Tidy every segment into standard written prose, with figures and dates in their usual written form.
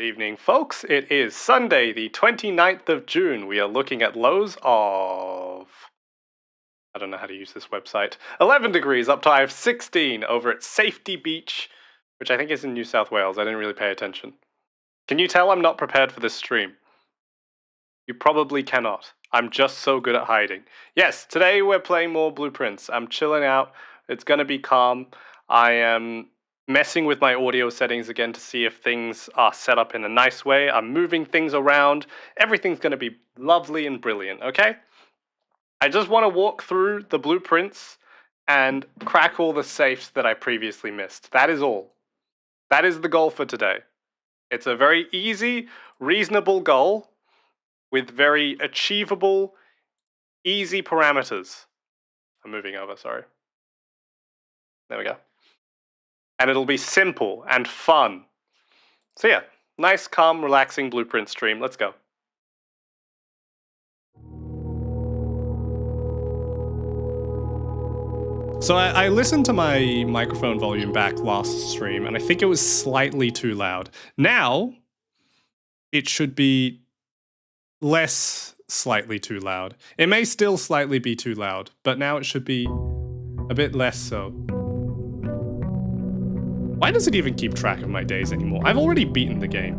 Good evening, folks. It is Sunday, the 29th of June. We are looking at lows of... I don't know how to use this website. 11 degrees up to high of 16 over at Safety Beach, which I think is in New South Wales. I didn't really pay attention. Can you tell I'm not prepared for this stream? You probably cannot. I'm just so good at hiding. Yes, today we're playing more Blueprints. I'm chilling out. It's gonna be calm. I am messing with my audio settings again to see if things are set up in a nice way. I'm moving things around. Everything's gonna be lovely and brilliant, okay? I just want to walk through the blueprints and crack all the safes that I previously missed. That is all. That is the goal for today. It's a very easy, reasonable goal with very achievable, easy parameters. I'm moving over, sorry. There we go. And it'll be simple and fun. So yeah, nice, calm, relaxing blueprint stream. Let's go. So I listened to my microphone volume back last stream, and I think it was slightly too loud. Now, it should be less slightly too loud. It may still slightly be too loud, but now it should be a bit less so. Why does it even keep track of my days anymore? I've already beaten the game.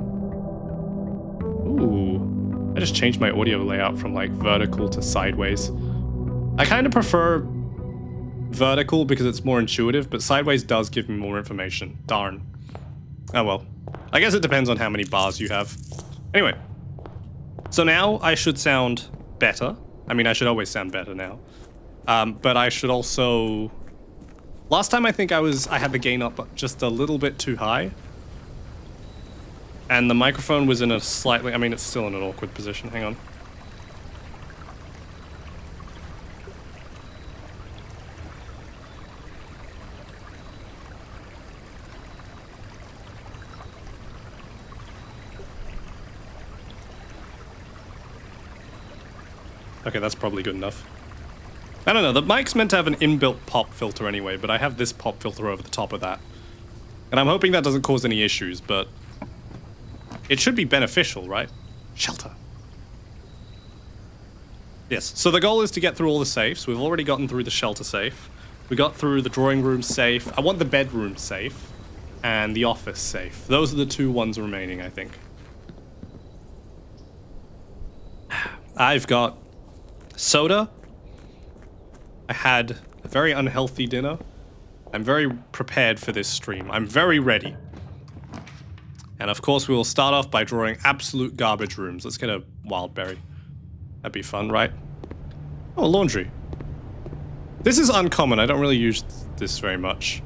Ooh. I just changed my audio layout from like vertical to sideways. I kind of prefer vertical because it's more intuitive, but sideways does give me more information. Darn. Oh well. I guess it depends on how many bars you have. Anyway. So now I should sound better. I mean, I should always sound better now. But I should also... Last time I think I had the gain up just a little bit too high. And the microphone was in a slightly... I mean, it's still in an awkward position. Hang on. Okay, that's probably good enough. I don't know, the mic's meant to have an inbuilt pop filter anyway, but I have this pop filter over the top of that. And I'm hoping that doesn't cause any issues, but it should be beneficial, right? Shelter. Yes, so the goal is to get through all the safes. We've already gotten through the shelter safe. We got through the drawing room safe. I want the bedroom safe and the office safe. Those are the two ones remaining, I think. I've got soda. I had a very unhealthy dinner. I'm very prepared for this stream. I'm very ready. And of course we will start off by drawing absolute garbage rooms. Let's get a wild berry. That'd be fun, right? Oh, laundry. This is uncommon. I don't really use this very much.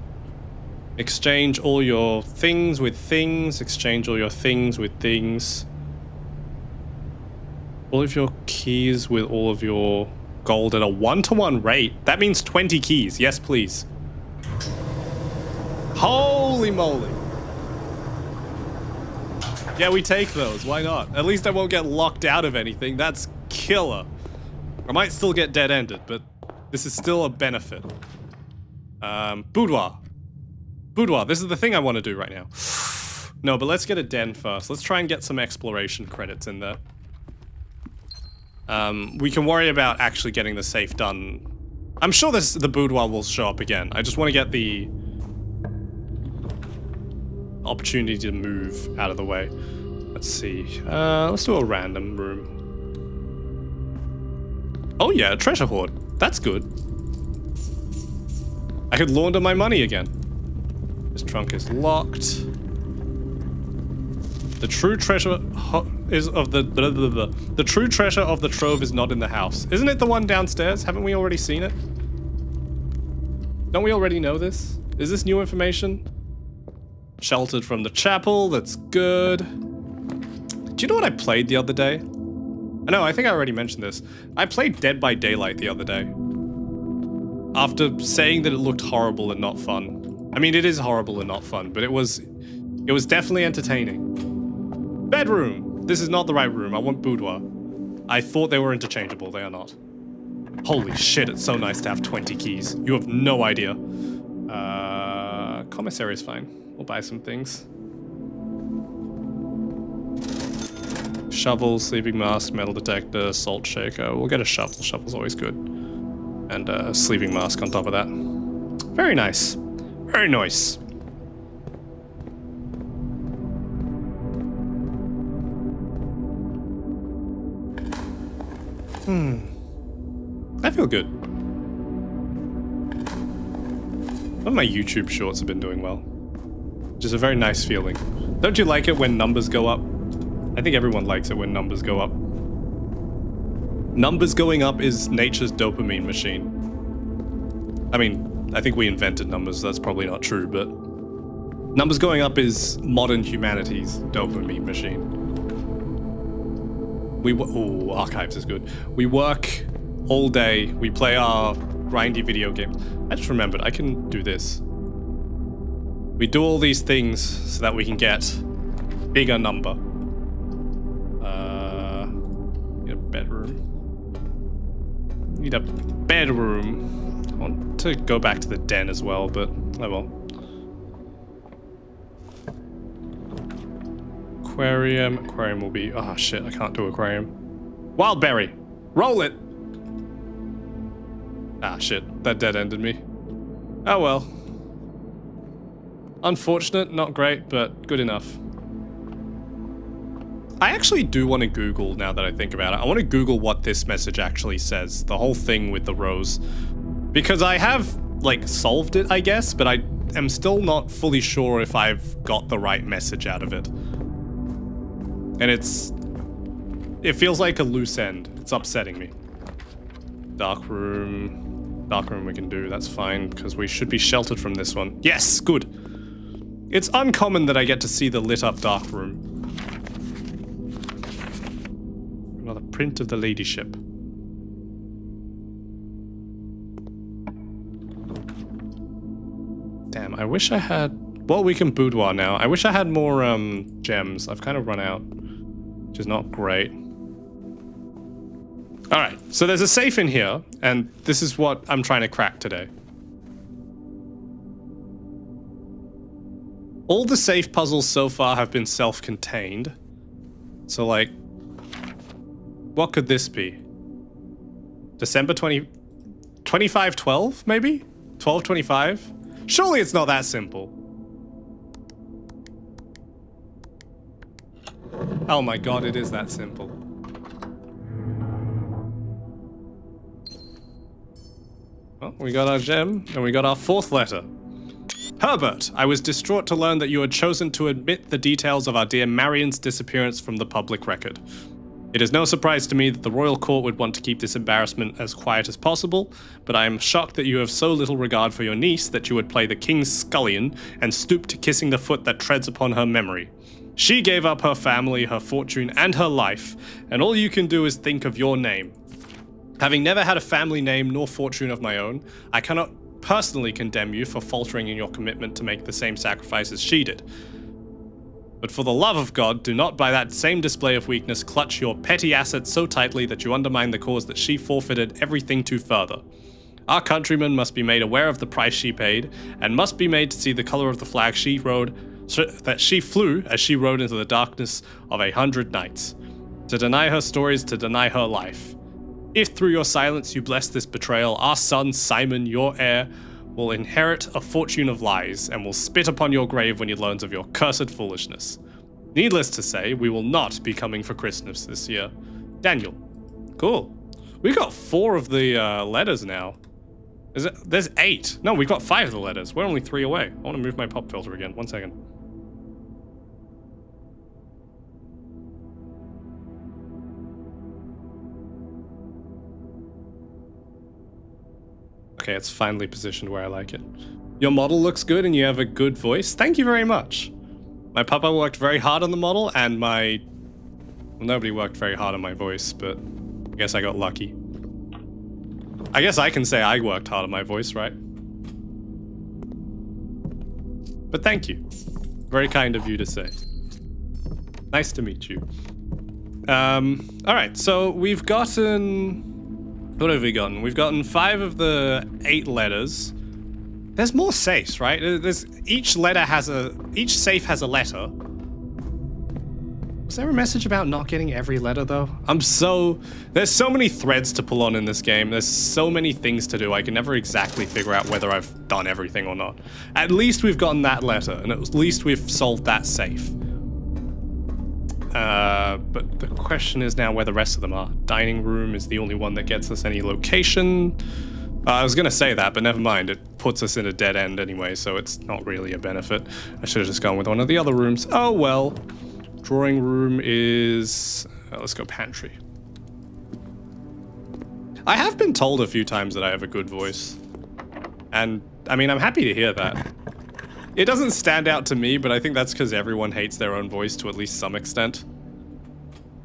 Exchange all your things with things. Exchange all your things with things. All of your keys with all of your gold at a 1-to-1 rate. That means 20 keys. Yes, please. Holy moly. Yeah, we take those. Why not? At least I won't get locked out of anything. That's killer. I might still get dead-ended, but this is still a benefit. Boudoir. Boudoir. This is the thing I want to do right now. No, but let's get a den first. Let's try and get some exploration credits in there. We can worry about actually getting the safe done. I'm sure the boudoir will show up again. I just want to get the opportunity to move out of the way. Let's see. Let's do a random room. Oh yeah, a treasure hoard. That's good. I could launder my money again. This trunk is locked. The true treasure is of the true treasure of the trove is not in the house. Isn't it the one downstairs? Haven't we already seen it? Don't we already know this? Is this new information? Sheltered from the chapel, that's good. Do you know what I played the other day? I know, I think I already mentioned this. I played Dead by Daylight the other day. After saying that it looked horrible and not fun. I mean, it is horrible and not fun, but it was definitely entertaining. Bedroom! This is not the right room. I want boudoir. I thought they were interchangeable. They are not. Holy shit, it's so nice to have 20 keys. You have no idea. Commissary is fine. We'll buy some things. Shovel, sleeping mask, metal detector, salt shaker. We'll get a shovel. Shovel's always good. And a sleeping mask on top of that. Very nice. Very nice. I feel good. Some of my YouTube shorts have been doing well. Which is a very nice feeling. Don't you like it when numbers go up? I think everyone likes it when numbers go up. Numbers going up is nature's dopamine machine. I mean, I think we invented numbers, that's probably not true, but... Numbers going up is modern humanity's dopamine machine. Ooh, archives is good. We work all day, we play our grindy video games. I just remembered, I can do this. We do all these things so that we can get bigger number. Need a bedroom. Need a bedroom. I want to go back to the den as well, but I won't. Aquarium. Aquarium will be... Oh shit, I can't do aquarium. Wildberry! Roll it! Ah shit, that dead-ended me. Oh well. Unfortunate, not great, but good enough. I actually do want to Google, now that I think about it. I want to Google what this message actually says. The whole thing with the rose. Because I have, like, solved it, I guess, but I am still not fully sure if I've got the right message out of it. And it feels like a loose end. It's upsetting me. Dark room. Dark room we can do, that's fine, because we should be sheltered from this one. Yes, good. It's uncommon that I get to see the lit up dark room. Another print of the ladyship. Damn, I wish I had... Well, we can boudoir now. I wish I had more gems. I've kind of run out, which is not great. Alright, so there's a safe in here, and this is what I'm trying to crack today. All the safe puzzles so far have been self-contained. So, like, what could this be? December 2512, maybe? 1225? Surely it's not that simple. Oh my god, it is that simple. Well, we got our gem, and we got our fourth letter. Herbert, I was distraught to learn that you had chosen to admit the details of our dear Marion's disappearance from the public record. It is no surprise to me that the royal court would want to keep this embarrassment as quiet as possible, but I am shocked that you have so little regard for your niece that you would play the king's scullion and stoop to kissing the foot that treads upon her memory. She gave up her family, her fortune, and her life, and all you can do is think of your name. Having never had a family name nor fortune of my own, I cannot personally condemn you for faltering in your commitment to make the same sacrifice as she did. But for the love of God, do not by that same display of weakness clutch your petty assets so tightly that you undermine the cause that she forfeited everything to further. Our countrymen must be made aware of the price she paid, and must be made to see the color of the flag she rode, so that she flew as she rode into the darkness of 100 nights. To deny her stories, to deny her life. If through your silence you bless this betrayal, our son Simon, your heir, will inherit a fortune of lies, and will spit upon your grave when he learns of your cursed foolishness. Needless to say, we will not be coming for Christmas this year. Daniel. Cool. We got 4 of the letters now. There's 8. No, we've got 5 of the letters. We're only 3 away. I want to move my pop filter again. 1 second. Okay, it's finally positioned where I like it. Your model looks good and you have a good voice. Thank you very much. My papa worked very hard on the model, and well, nobody worked very hard on my voice, but I guess I got lucky. I guess I can say I worked hard on my voice, right? But thank you. Very kind of you to say. Nice to meet you. Alright, so we've gotten... What have we gotten? We've gotten 5 of the 8 letters. There's more safes, right? Each safe has a letter. Was there a message about not getting every letter, though? There's so many threads to pull on in this game. There's so many things to do. I can never exactly figure out whether I've done everything or not. At least we've gotten that letter, and at least we've solved that safe. But the question is now where the rest of them are. Dining room is the only one that gets us any location. I was gonna say that, but never mind. It puts us in a dead end anyway, so it's not really a benefit. I should have just gone with one of the other rooms. Oh well. Drawing room is... let's go pantry. I have been told a few times that I have a good voice. And, I mean, I'm happy to hear that. It doesn't stand out to me, but I think that's because everyone hates their own voice to at least some extent.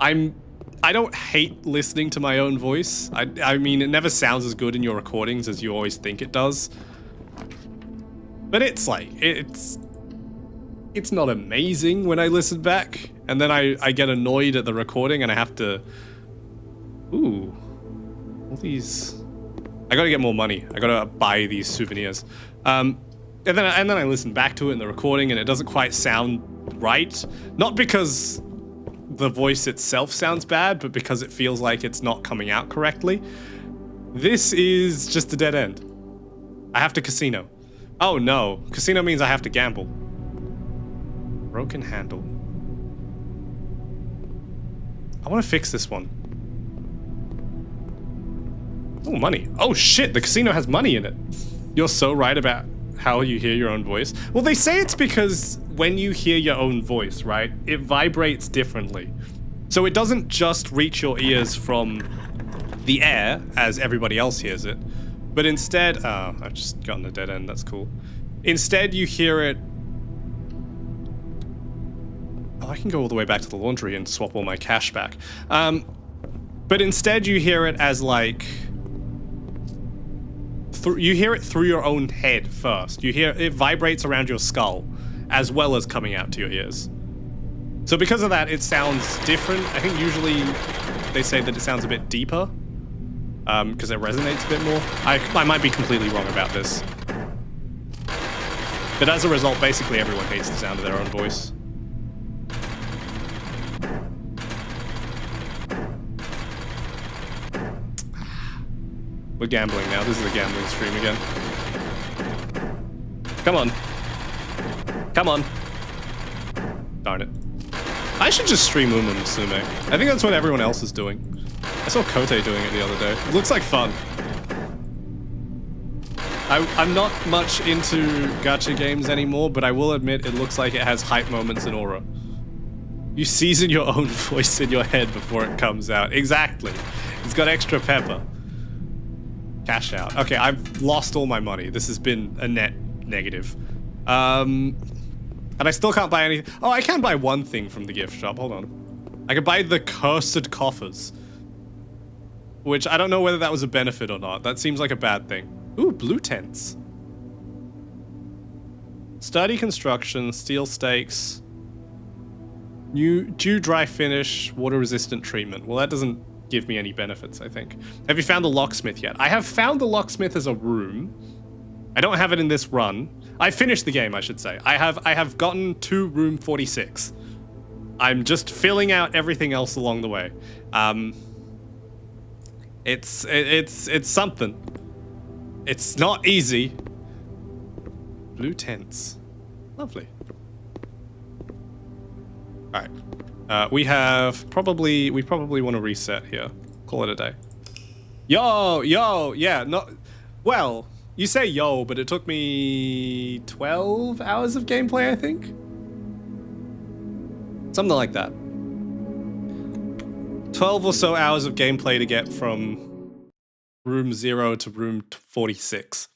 I don't hate listening to my own voice. I mean, it never sounds as good in your recordings as you always think it does. But it's like, it's not amazing when I listen back. And then I get annoyed at the recording and I have to... Ooh. All these... I gotta get more money. I gotta buy these souvenirs. And then I listen back to it in the recording and it doesn't quite sound right. Not because the voice itself sounds bad, but because it feels like it's not coming out correctly. This is just a dead end. I have to casino. Oh no, casino means I have to gamble. Broken handle. I want to fix this one. Oh, money. Oh shit, the casino has money in it. You're so right about how you hear your own voice. Well, they say it's because when you hear your own voice, right, it vibrates differently. So it doesn't just reach your ears from the air as everybody else hears it, but instead, oh, I've just gotten a dead end, that's cool. Instead, you hear it. Oh, I can go all the way back to the laundry and swap all my cash back. But instead, you hear it as like, you hear it through your own head first. You hear it vibrates around your skull, as well as coming out to your ears. So because of that, it sounds different. I think usually they say that it sounds a bit deeper, because it resonates a bit more. I might be completely wrong about this. But as a result, basically everyone hates the sound of their own voice. We're gambling now. This is a gambling stream again. Come on. Come on. Darn it. I should just stream Uma Musume. I think that's what everyone else is doing. I saw Kote doing it the other day. It looks like fun. I'm not much into gacha games anymore, but I will admit it looks like it has hype moments and aura. You season your own voice in your head before it comes out. Exactly. It's got extra pepper. Cash out. Okay, I've lost all my money. This has been a net negative. And I still can't buy anything. Oh, I can buy one thing from the gift shop. Hold on. I can buy the cursed coffers. Which I don't know whether that was a benefit or not. That seems like a bad thing. Ooh, blue tents. Sturdy construction, steel stakes. New dew dry finish, water resistant treatment. Well, that doesn't give me any benefits, I think. Have you found the locksmith yet? I have found the locksmith as a room. I don't have it in this run. I finished the game, I should say. I have gotten to room 46. I'm just filling out everything else along the way. It's something. It's not easy. Blue tents. Lovely. All right. We probably want to reset here. Call it a day. Yo, yeah, not... Well, you say yo, but it took me 12 hours of gameplay, I think? Something like that. 12 or so hours of gameplay to get from room 0 to room 46.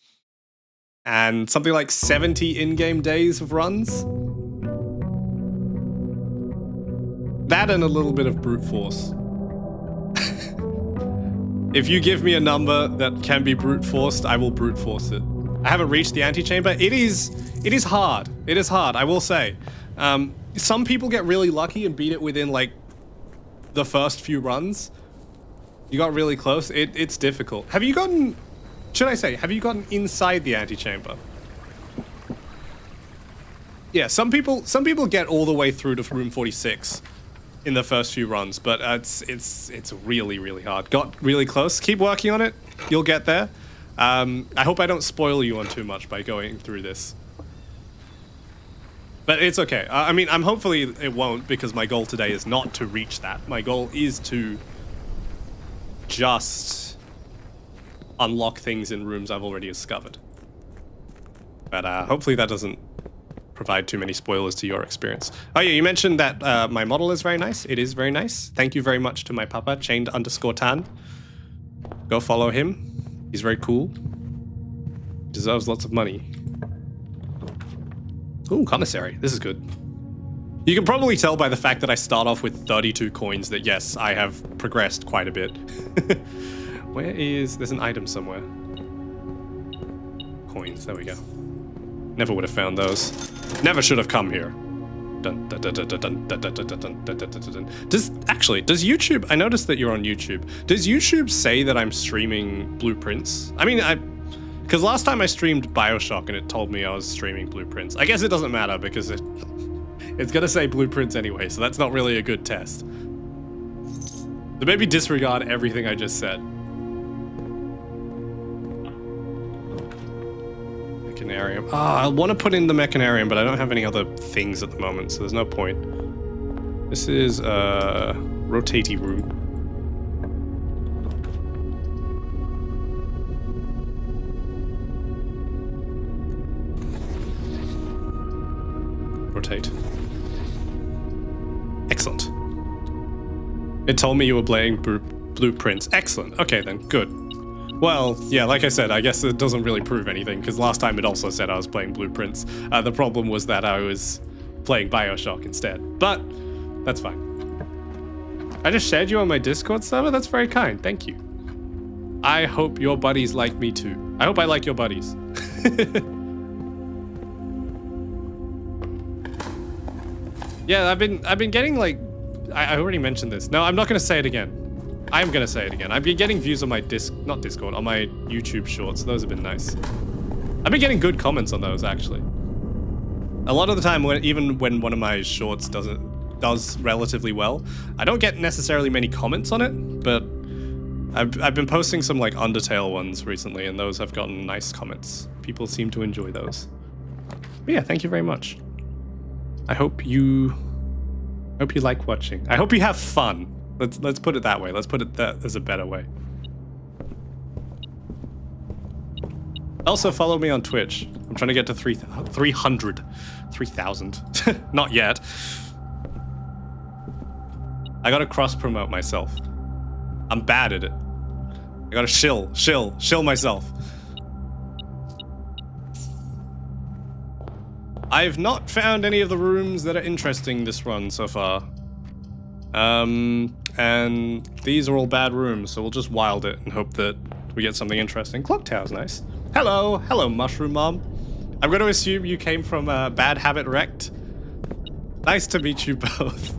And something like 70 in-game days of runs. That and a little bit of brute force. If you give me a number that can be brute forced, I will brute force it. I haven't reached the antechamber. It is hard. It is hard, I will say. Some people get really lucky and beat it within like the first few runs. You got really close. It's difficult. Have you gotten, have you gotten inside the antechamber? Yeah, some people get all the way through to room 46. in the first few runs, but it's really, really hard. Got really close. Keep working on it. You'll get there. I hope I don't spoil you on too much by going through this. But it's okay. I mean, hopefully it won't, because my goal today is not to reach that. My goal is to just unlock things in rooms I've already discovered. But hopefully that doesn't provide too many spoilers to your experience. Oh yeah, you mentioned that my model is very nice. It is very nice. Thank you very much to my papa, chained_tan. Go follow him. He's very cool. Deserves lots of money. Ooh, commissary. This is good. You can probably tell by the fact that I start off with 32 coins that, yes, I have progressed quite a bit. There's an item somewhere. Coins, there we go. Never would have found those. Never should have come here. Does YouTube, I noticed that you're on YouTube. Does YouTube say that I'm streaming Blueprints? I mean, because last time I streamed Bioshock and it told me I was streaming Blueprints. I guess it doesn't matter because it's gonna say Blueprints anyway, so that's not really a good test. So maybe disregard everything I just said. Mechanarium. I want to put in the Mechanarium, but I don't have any other things at the moment, so there's no point. This is a rotatey room. Rotate. Excellent. It told me you were playing Blueprints. Excellent. Okay then, good. Well, yeah, like I said, I guess it doesn't really prove anything, because last time it also said I was playing Blueprints. The problem was that I was playing Bioshock instead, but that's fine. I just shared you on my Discord server? That's very kind, thank you. I hope your buddies like me too. I hope I like your buddies. Yeah, I've been getting like, I already mentioned this. No, I'm not gonna say it again. I'm gonna say it again. I've been getting views on my not Discord, on my YouTube shorts. Those have been nice. I've been getting good comments on those actually. A lot of the time, even when one of my shorts does relatively well, I don't get necessarily many comments on it, but I've been posting some like Undertale ones recently, and those have gotten nice comments. People seem to enjoy those. But yeah, thank you very much. I hope you like watching. I hope you have fun. Let's put it that way. Let's put it that as a better way. Also follow me on Twitch. I'm trying to get to 3,000. Not yet. I gotta cross promote myself. I'm bad at it. I gotta shill myself. I've not found any of the rooms that are interesting this run so far. And these are all bad rooms, so we'll just wild it and hope that we get something interesting. Clock Tower's nice. Hello, Mushroom Mom. I'm going to assume you came from Bad Habit Wrecked. Nice to meet you both.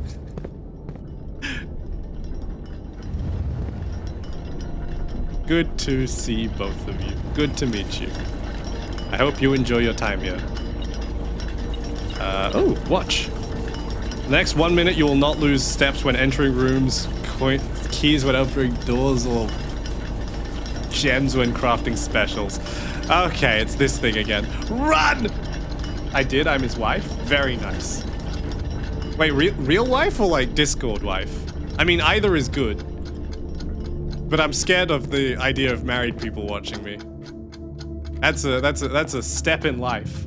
Good to see both of you. Good to meet you. I hope you enjoy your time here. Oh, watch. The next 1 minute, you will not lose steps when entering rooms, keys when opening doors, or gems when crafting specials. Okay, it's this thing again. Run! I did, I'm his wife. Very nice. Wait, real wife or like Discord wife? I mean, either is good. But I'm scared of the idea of married people watching me. That's a step in life.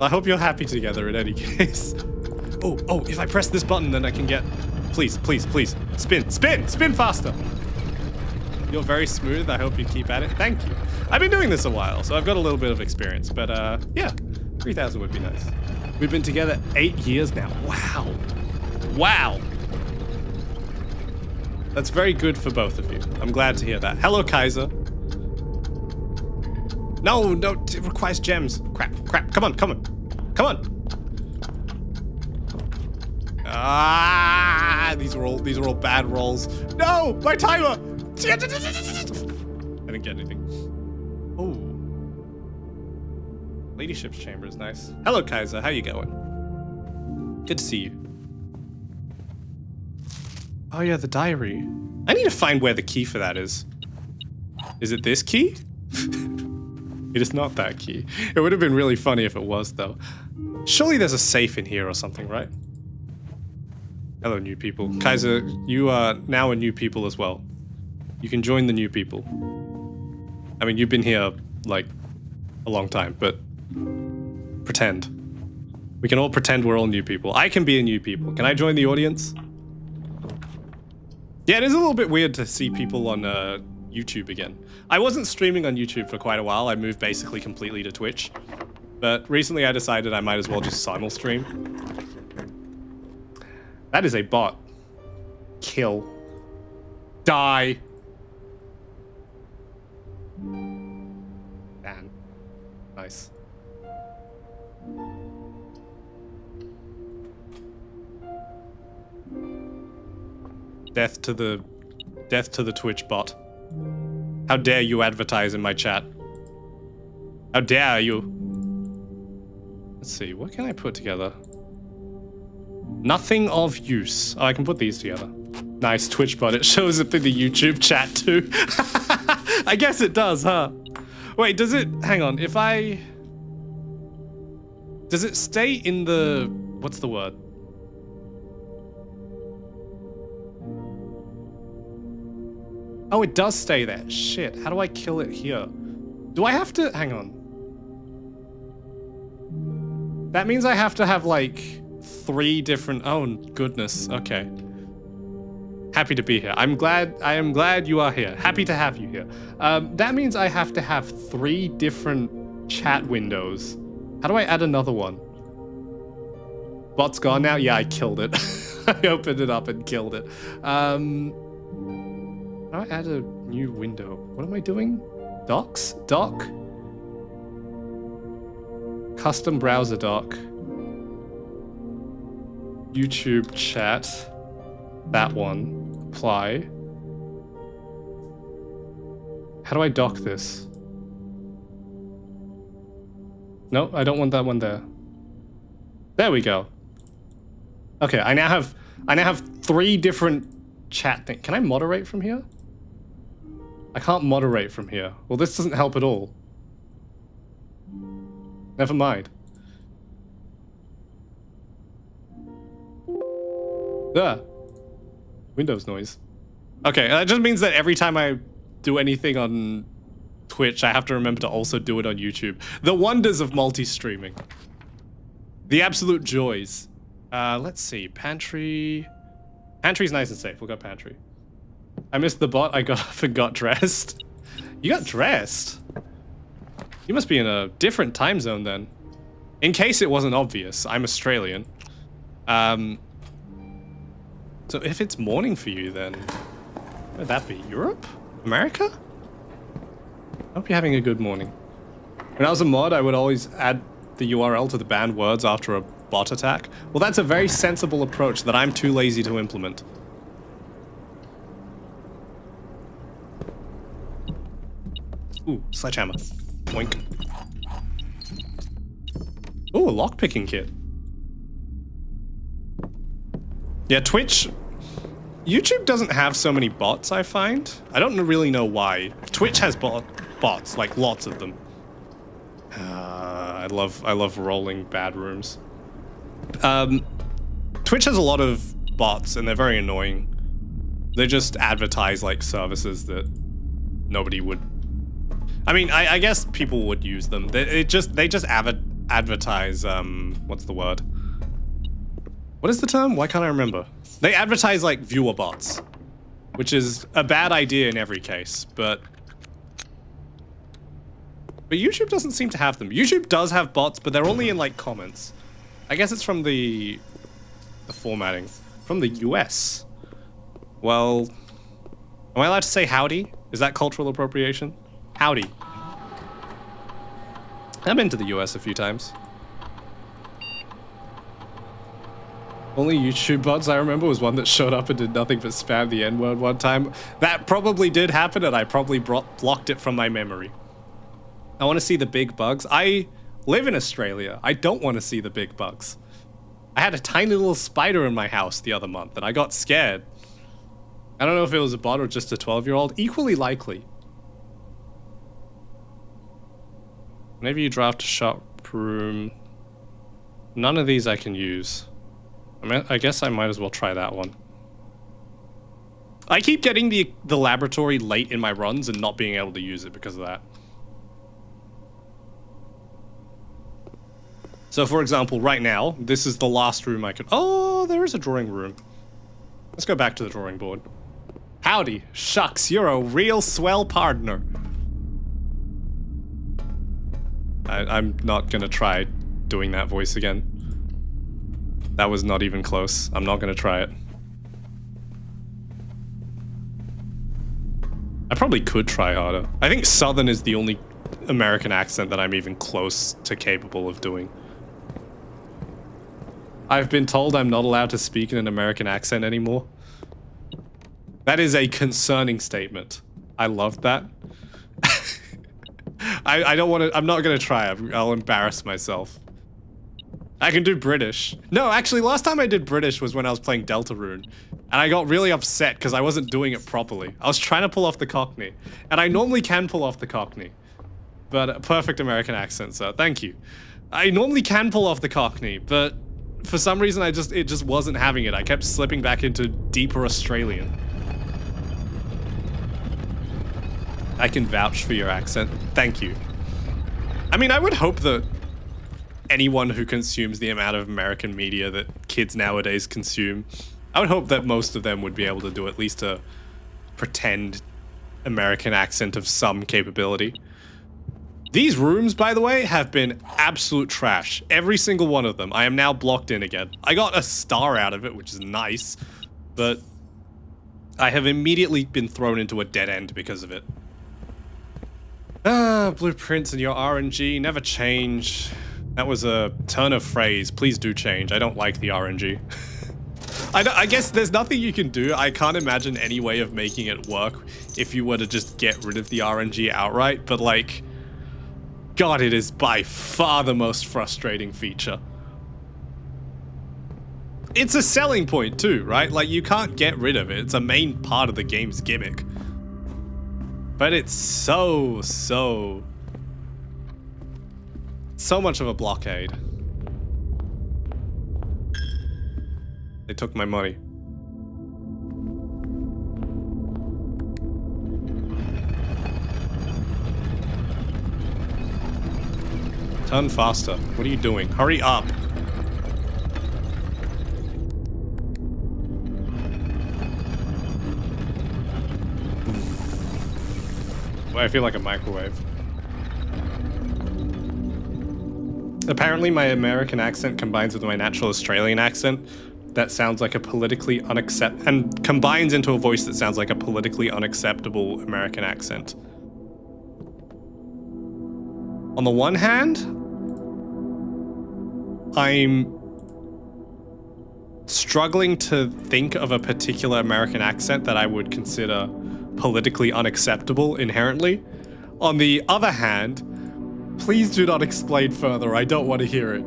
I hope you're happy together in any case. Oh, if I press this button, then I can get... Please. Spin faster. You're very smooth. I hope you keep at it. Thank you. I've been doing this a while, so I've got a little bit of experience. But yeah, 3,000 would be nice. We've been together 8 years now. Wow. That's very good for both of you. I'm glad to hear that. Hello, Kaiser. No, it requires gems. Crap. Come on. These are all bad rolls. No, my timer. I didn't get anything. Oh. Ladyship's chamber is nice. Hello, Kaiser. How you going? Good to see you. Oh yeah, the diary. I need to find where the key for that is. Is it this key? It is not that key. It would have been really funny if it was, though. Surely there's a safe in here or something, right? Hello, new people. Kaiser, you are now a new people as well. You can join the new people. I mean, you've been here, like, a long time, but pretend. We can all pretend we're all new people. I can be a new people. Can I join the audience? Yeah, it is a little bit weird to see people on YouTube again. I wasn't streaming on YouTube for quite a while. I moved basically completely to Twitch. But recently I decided I might as well just simul-stream. That is a bot. Kill. Die. Man. Nice. Death to the Twitch bot. How dare you advertise in my chat? How dare you? Let's see, what can I put together? Nothing of use. Oh, I can put these together. Nice, Twitch bot. It shows up in the YouTube chat too. I guess it does, huh? Wait, does it... Hang on, if I... Does it stay in the... What's the word? Oh, it does stay there. Shit, how do I kill it here? Do I have to... Hang on. That means I have to have, like, 3 different... Oh, goodness. Okay. Happy to be here. I am glad you are here. Happy to have you here. That means I have to have 3 different chat windows. How do I add another one? Bot's gone now? Yeah, I killed it. I opened it up and killed it. How do I add a new window? What am I doing? Docs? Doc? Custom browser doc. YouTube chat. That one. Apply. How do I dock this? No, I don't want that one there. There we go. Okay, I now have 3 different chat things. Can I moderate from here? I can't moderate from here. Well, this doesn't help at all. Never mind. There. Windows noise. Okay, that just means that every time I do anything on Twitch, I have to remember to also do it on YouTube. The wonders of multi-streaming. The absolute joys. Let's see. Pantry. Pantry's nice and safe. We'll go pantry. I missed the bot. I got up and got dressed. You got dressed? You must be in a different time zone then. In case it wasn't obvious, I'm Australian. So if it's morning for you then, where'd that be? Europe? America? I hope you're having a good morning. When I was a mod, I would always add the URL to the banned words after a bot attack. Well, that's a very sensible approach that I'm too lazy to implement. Ooh, sledgehammer. Boink. Ooh, a lockpicking kit. Yeah, Twitch... YouTube doesn't have so many bots, I find. I don't really know why. Twitch has bots, like lots of them. I love rolling bad rooms. Twitch has a lot of bots, and they're very annoying. They just advertise, like, services that nobody would... I mean, I guess people would use them. They just advertise, what's the word? What is the term? Why can't I remember? They advertise, like, viewer bots, which is a bad idea in every case, but YouTube doesn't seem to have them. YouTube does have bots, but they're only in, like, comments. I guess it's from the formatting. From the US. Well, am I allowed to say howdy? Is that cultural appropriation? Howdy. I've been to the US a few times. Only YouTube bots I remember was one that showed up and did nothing but spam the N-word one time. That probably did happen, and I probably blocked it from my memory. I want to see the big bugs. I live in Australia. I don't want to see the big bugs. I had a tiny little spider in my house the other month and I got scared. I don't know if it was a bot or just a 12-year-old. Equally likely. Whenever you draft a shop room, none of these I can use. I guess I might as well try that one. I keep getting the laboratory late in my runs and not being able to use it because of that. So for example, right now, this is the last room I could... Oh, there is a drawing room. Let's go back to the drawing board. Howdy. Shucks, you're a real swell partner. I'm not gonna try doing that voice again. That was not even close. I'm not gonna try it. I probably could try harder. I think Southern is the only American accent that I'm even close to capable of doing. I've been told I'm not allowed to speak in an American accent anymore. That is a concerning statement. I love that. I don't want to... I'm not going to try. I'll embarrass myself. I can do British. No, actually, last time I did British was when I was playing Deltarune. And I got really upset because I wasn't doing it properly. I was trying to pull off the Cockney. And I normally can pull off the Cockney. But a perfect American accent, sir. Thank you. I normally can pull off the Cockney, but for some reason it just wasn't having it. I kept slipping back into deeper Australian. I can vouch for your accent. Thank you. I mean, I would hope that anyone who consumes the amount of American media that kids nowadays consume, I would hope that most of them would be able to do at least a pretend American accent of some capability. These rooms, by the way, have been absolute trash. Every single one of them. I am now blocked in again. I got a star out of it, which is nice, but I have immediately been thrown into a dead end because of it. Ah, blueprints and your RNG never change. That was a turn of phrase. Please do change. I don't like the RNG. I guess there's nothing you can do. I can't imagine any way of making it work if you were to just get rid of the RNG outright, but like, God, it is by far the most frustrating feature. It's a selling point too, right? Like, you can't get rid of it. It's a main part of the game's gimmick. But it's so much of a blockade. They took my money. Turn faster. What are you doing? Hurry up. I feel like a microwave. Apparently my American accent combines with my natural Australian accent that sounds like a politically and combines into a voice that sounds like a politically unacceptable American accent. On the one hand, I'm struggling to think of a particular American accent that I would consider politically unacceptable inherently. On the other hand, please do not explain further. I don't want to hear it.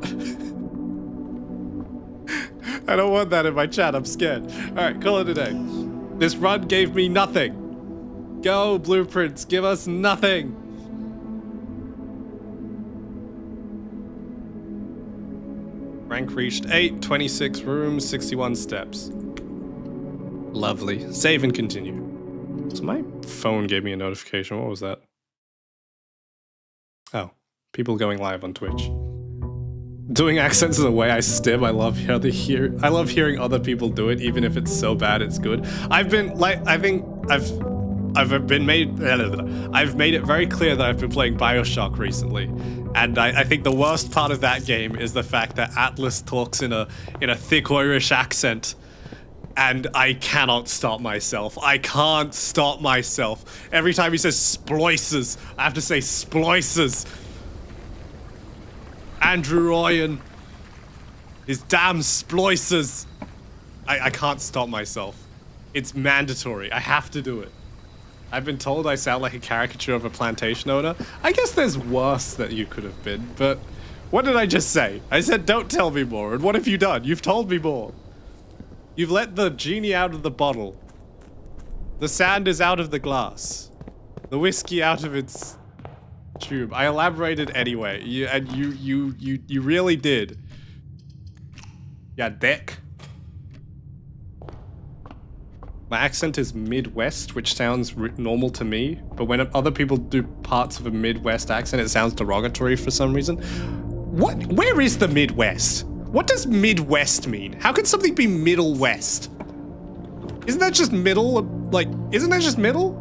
I don't want that in my chat. I'm scared. Alright, call it a day. This run gave me nothing. Go, blueprints. Give us nothing. Rank reached 8, 26 rooms, 61 steps. Lovely. Save and continue. So my phone gave me a notification. What was that? Oh, people going live on Twitch. Doing accents is a way I stim. I love hearing other people do it, even if it's so bad it's good. I've made it very clear that I've been playing BioShock recently, and I think the worst part of that game is the fact that Atlas talks in a thick Irish accent. And I cannot stop myself. I can't stop myself. Every time he says sploices, I have to say sploices. Andrew Ryan. His damn sploices. I can't stop myself. It's mandatory. I have to do it. I've been told I sound like a caricature of a plantation owner. I guess there's worse that you could have been, but What did I just say? I said don't tell me more, and what have you done? You've told me more. You've let the genie out of the bottle. The sand is out of the glass. The whiskey out of its tube. I elaborated anyway, you really did. Yeah, dick. My accent is Midwest, which sounds normal to me, but when other people do parts of a Midwest accent, it sounds derogatory for some reason. What? Where is the Midwest? What does Midwest mean? How can something be Middle West? Isn't that just middle? Like, isn't that just middle?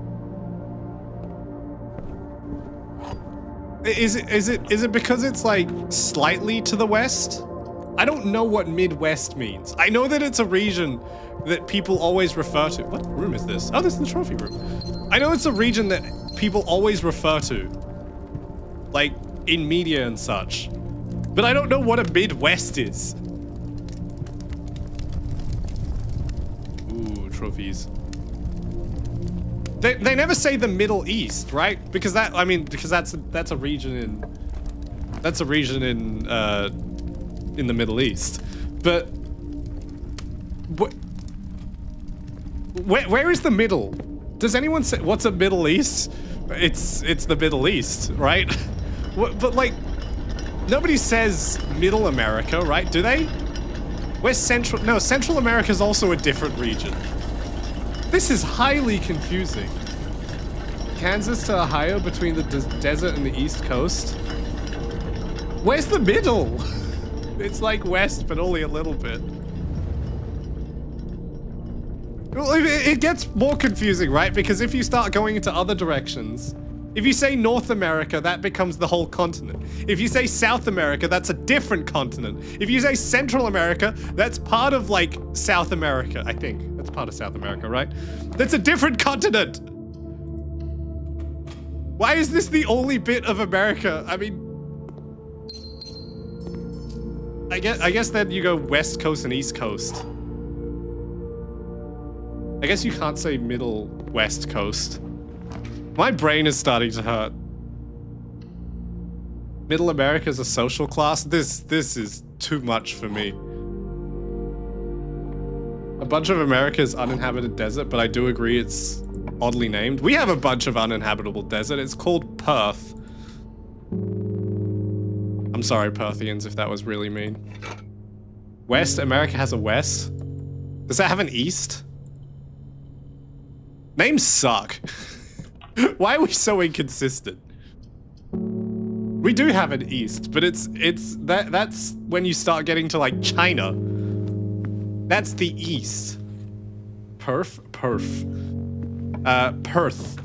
Is it because it's like slightly to the west? I don't know what Midwest means. I know that it's a region that people always refer to. What room is this? Oh, this is the trophy room. I know it's a region that people always refer to, like in media and such. But I don't know what a Midwest is. Ooh, trophies. They never say the Middle East, right? Because that, I mean, because that's a region in the Middle East. But where is the middle? Does anyone say what's a Middle East? It's the Middle East, right? But like, nobody says Middle America, right? Do they? Where's Central? No, Central America is also a different region. This is highly confusing. Kansas to Ohio between the desert and the East Coast. Where's the middle? It's like west, but only a little bit. Well, it gets more confusing, right? Because if you start going into other directions, if you say North America, that becomes the whole continent. If you say South America, that's a different continent. If you say Central America, that's part of, like, South America, I think. That's part of South America, right? That's a different continent! Why is this the only bit of America? I mean... I guess then you go West Coast and East Coast. I guess you can't say Middle West Coast. My brain is starting to hurt. Middle America is a social class? This is too much for me. A bunch of America is uninhabited desert, but I do agree it's oddly named. We have a bunch of uninhabitable desert. It's called Perth. I'm sorry, Perthians, if that was really mean. West? America has a west? Does that have an east? Names suck. Why are we so inconsistent? We do have an east, but that's when you start getting to like China. That's the east. Perth.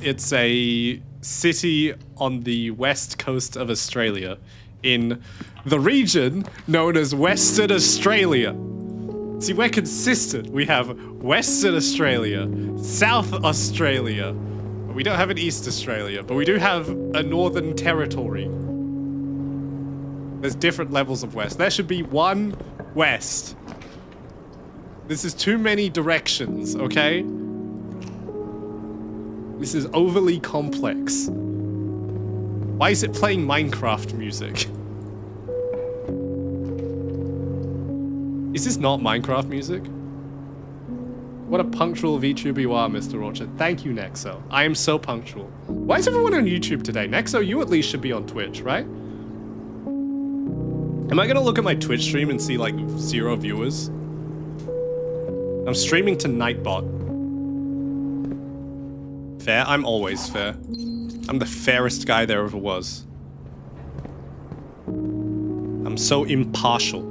It's a city on the west coast of Australia, in the region known as Western Australia. See, we're consistent. We have Western Australia, South Australia. We don't have an East Australia, but we do have a Northern Territory. There's different levels of West. There should be one West. This is too many directions, okay? This is overly complex. Why is it playing Minecraft music? Is this not Minecraft music? What a punctual VTuber you are, Mr. Orchard. Thank you, Nexo. I am so punctual. Why is everyone on YouTube today? Nexo, you at least should be on Twitch, right? Am I gonna look at my Twitch stream and see, like, 0 viewers? I'm streaming to Nightbot. Fair? I'm always fair. I'm the fairest guy there ever was. I'm so impartial.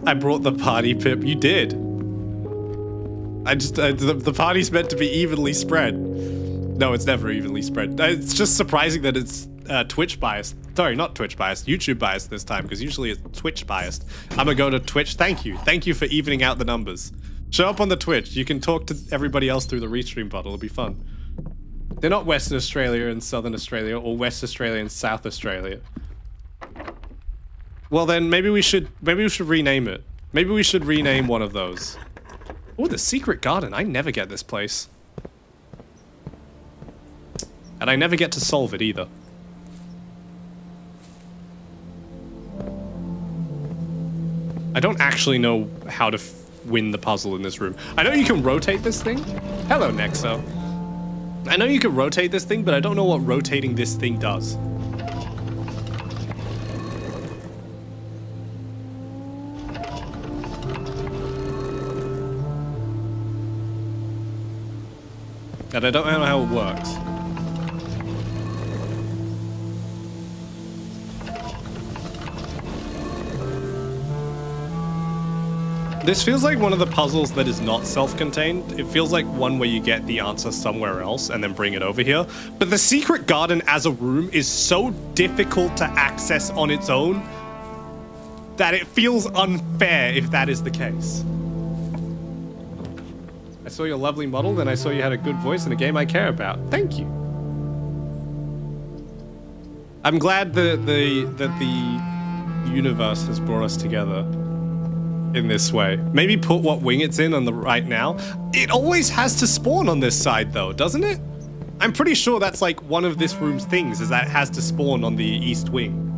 I brought the party, Pip. You did. The party's meant to be evenly spread. No, it's never evenly spread. It's just surprising that it's Twitch biased. Sorry, not Twitch biased. YouTube biased this time, because usually it's Twitch biased. I'm gonna go to Twitch. Thank you. Thank you for evening out the numbers. Show up on the Twitch. You can talk to everybody else through the restream bot. It'll be fun. They're not Western Australia and Southern Australia, or West Australia and South Australia. Well then, maybe we should rename it. Maybe we should rename one of those. Oh, the secret garden. I never get this place. And I never get to solve it either. don't actually know how to win the puzzle in this room. I know you can rotate this thing. Hello, Nexo. I know you can rotate this thing, but I don't know what rotating this thing does. And I don't know how it works. This feels like one of the puzzles that is not self-contained. It feels like one where you get the answer somewhere else and then bring it over here. But the secret garden as a room is so difficult to access on its own that it feels unfair if that is the case. I saw your lovely model, then I saw you had a good voice in a game I care about. Thank you. I'm glad that the universe has brought us together in this way. Maybe put what wing it's in on the right now. It always has to spawn on this side though, doesn't it? I'm pretty sure that's like one of this room's things, is that it has to spawn on the east wing.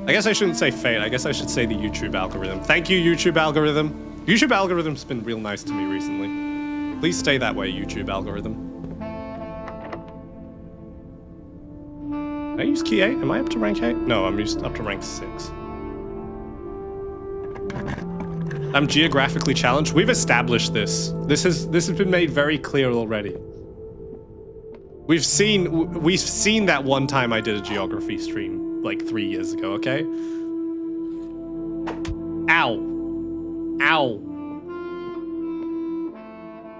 I guess I shouldn't say fate, I guess I should say the YouTube algorithm. Thank you, YouTube algorithm. YouTube algorithm's been real nice to me recently. Please stay that way, YouTube algorithm. Can I use key 8? Am I up to rank 8? No, I'm up to rank 6. I'm geographically challenged. We've established this. This has been made very clear already. We've seen that one time I did a geography stream like 3 years ago, okay? Ow. Ow.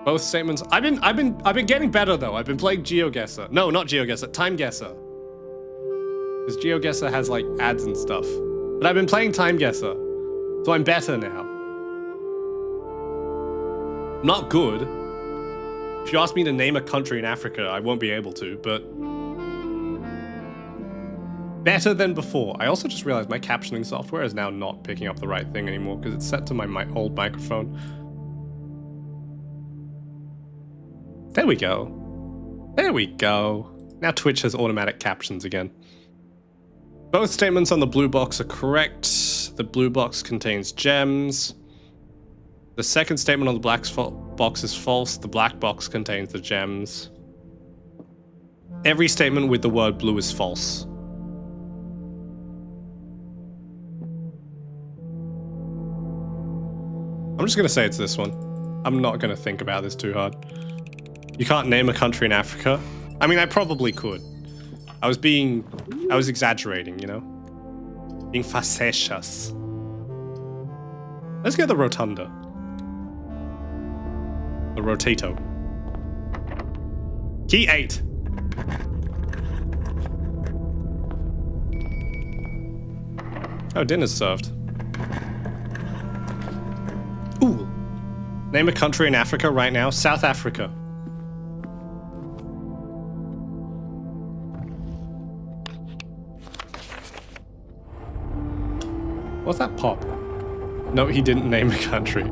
Both statements. I've been getting better though. I've been playing GeoGuessr. No, not GeoGuessr, Time Guesser. Because GeoGuessr has like ads and stuff. But I've been playing Time Guesser, so I'm better now. Not good. If you ask me to name a country in Africa, I won't be able to, but better than before. I also just realized my captioning software is now not picking up the right thing anymore because it's set to my old microphone. There we go. There we go. Now Twitch has automatic captions again. Both statements on the blue box are correct. The blue box contains gems. The second statement on the black box is false. The black box contains the gems. Every statement with the word blue is false. I'm just gonna say it's this one. I'm not gonna think about this too hard. You can't name a country in Africa. I mean, I probably could. I was exaggerating, you know? Being facetious. Let's get the rotunda. The rotato. Key 8. Oh, dinner's served. Ooh. Name a country in Africa right now. South Africa. What's that pop? No, he didn't name a country.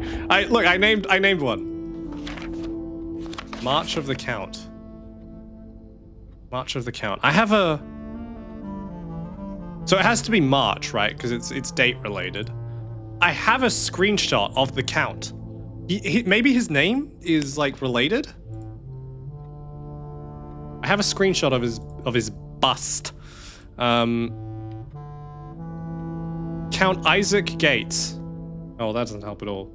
Look, I named one. March of the Count. March of the Count. I have a... So it has to be March, right? Because it's date related. I have a screenshot of the Count. Maybe his name is like related? I have a screenshot of his bust. Count Isaac Gates. Oh, that doesn't help at all.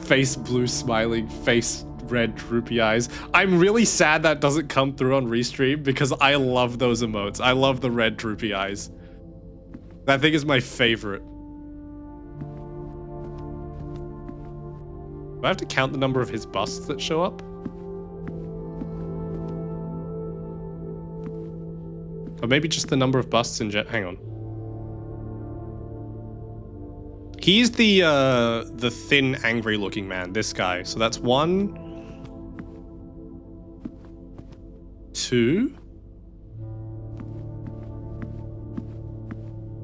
Face blue smiling, face red droopy eyes. I'm really sad that doesn't come through on Restream because I love those emotes. I love the red droopy eyes. That thing is my favorite. Do I have to count the number of his busts that show up? Or maybe just the number of busts in hang on. He's the thin, angry-looking man, this guy. So that's 1, 2.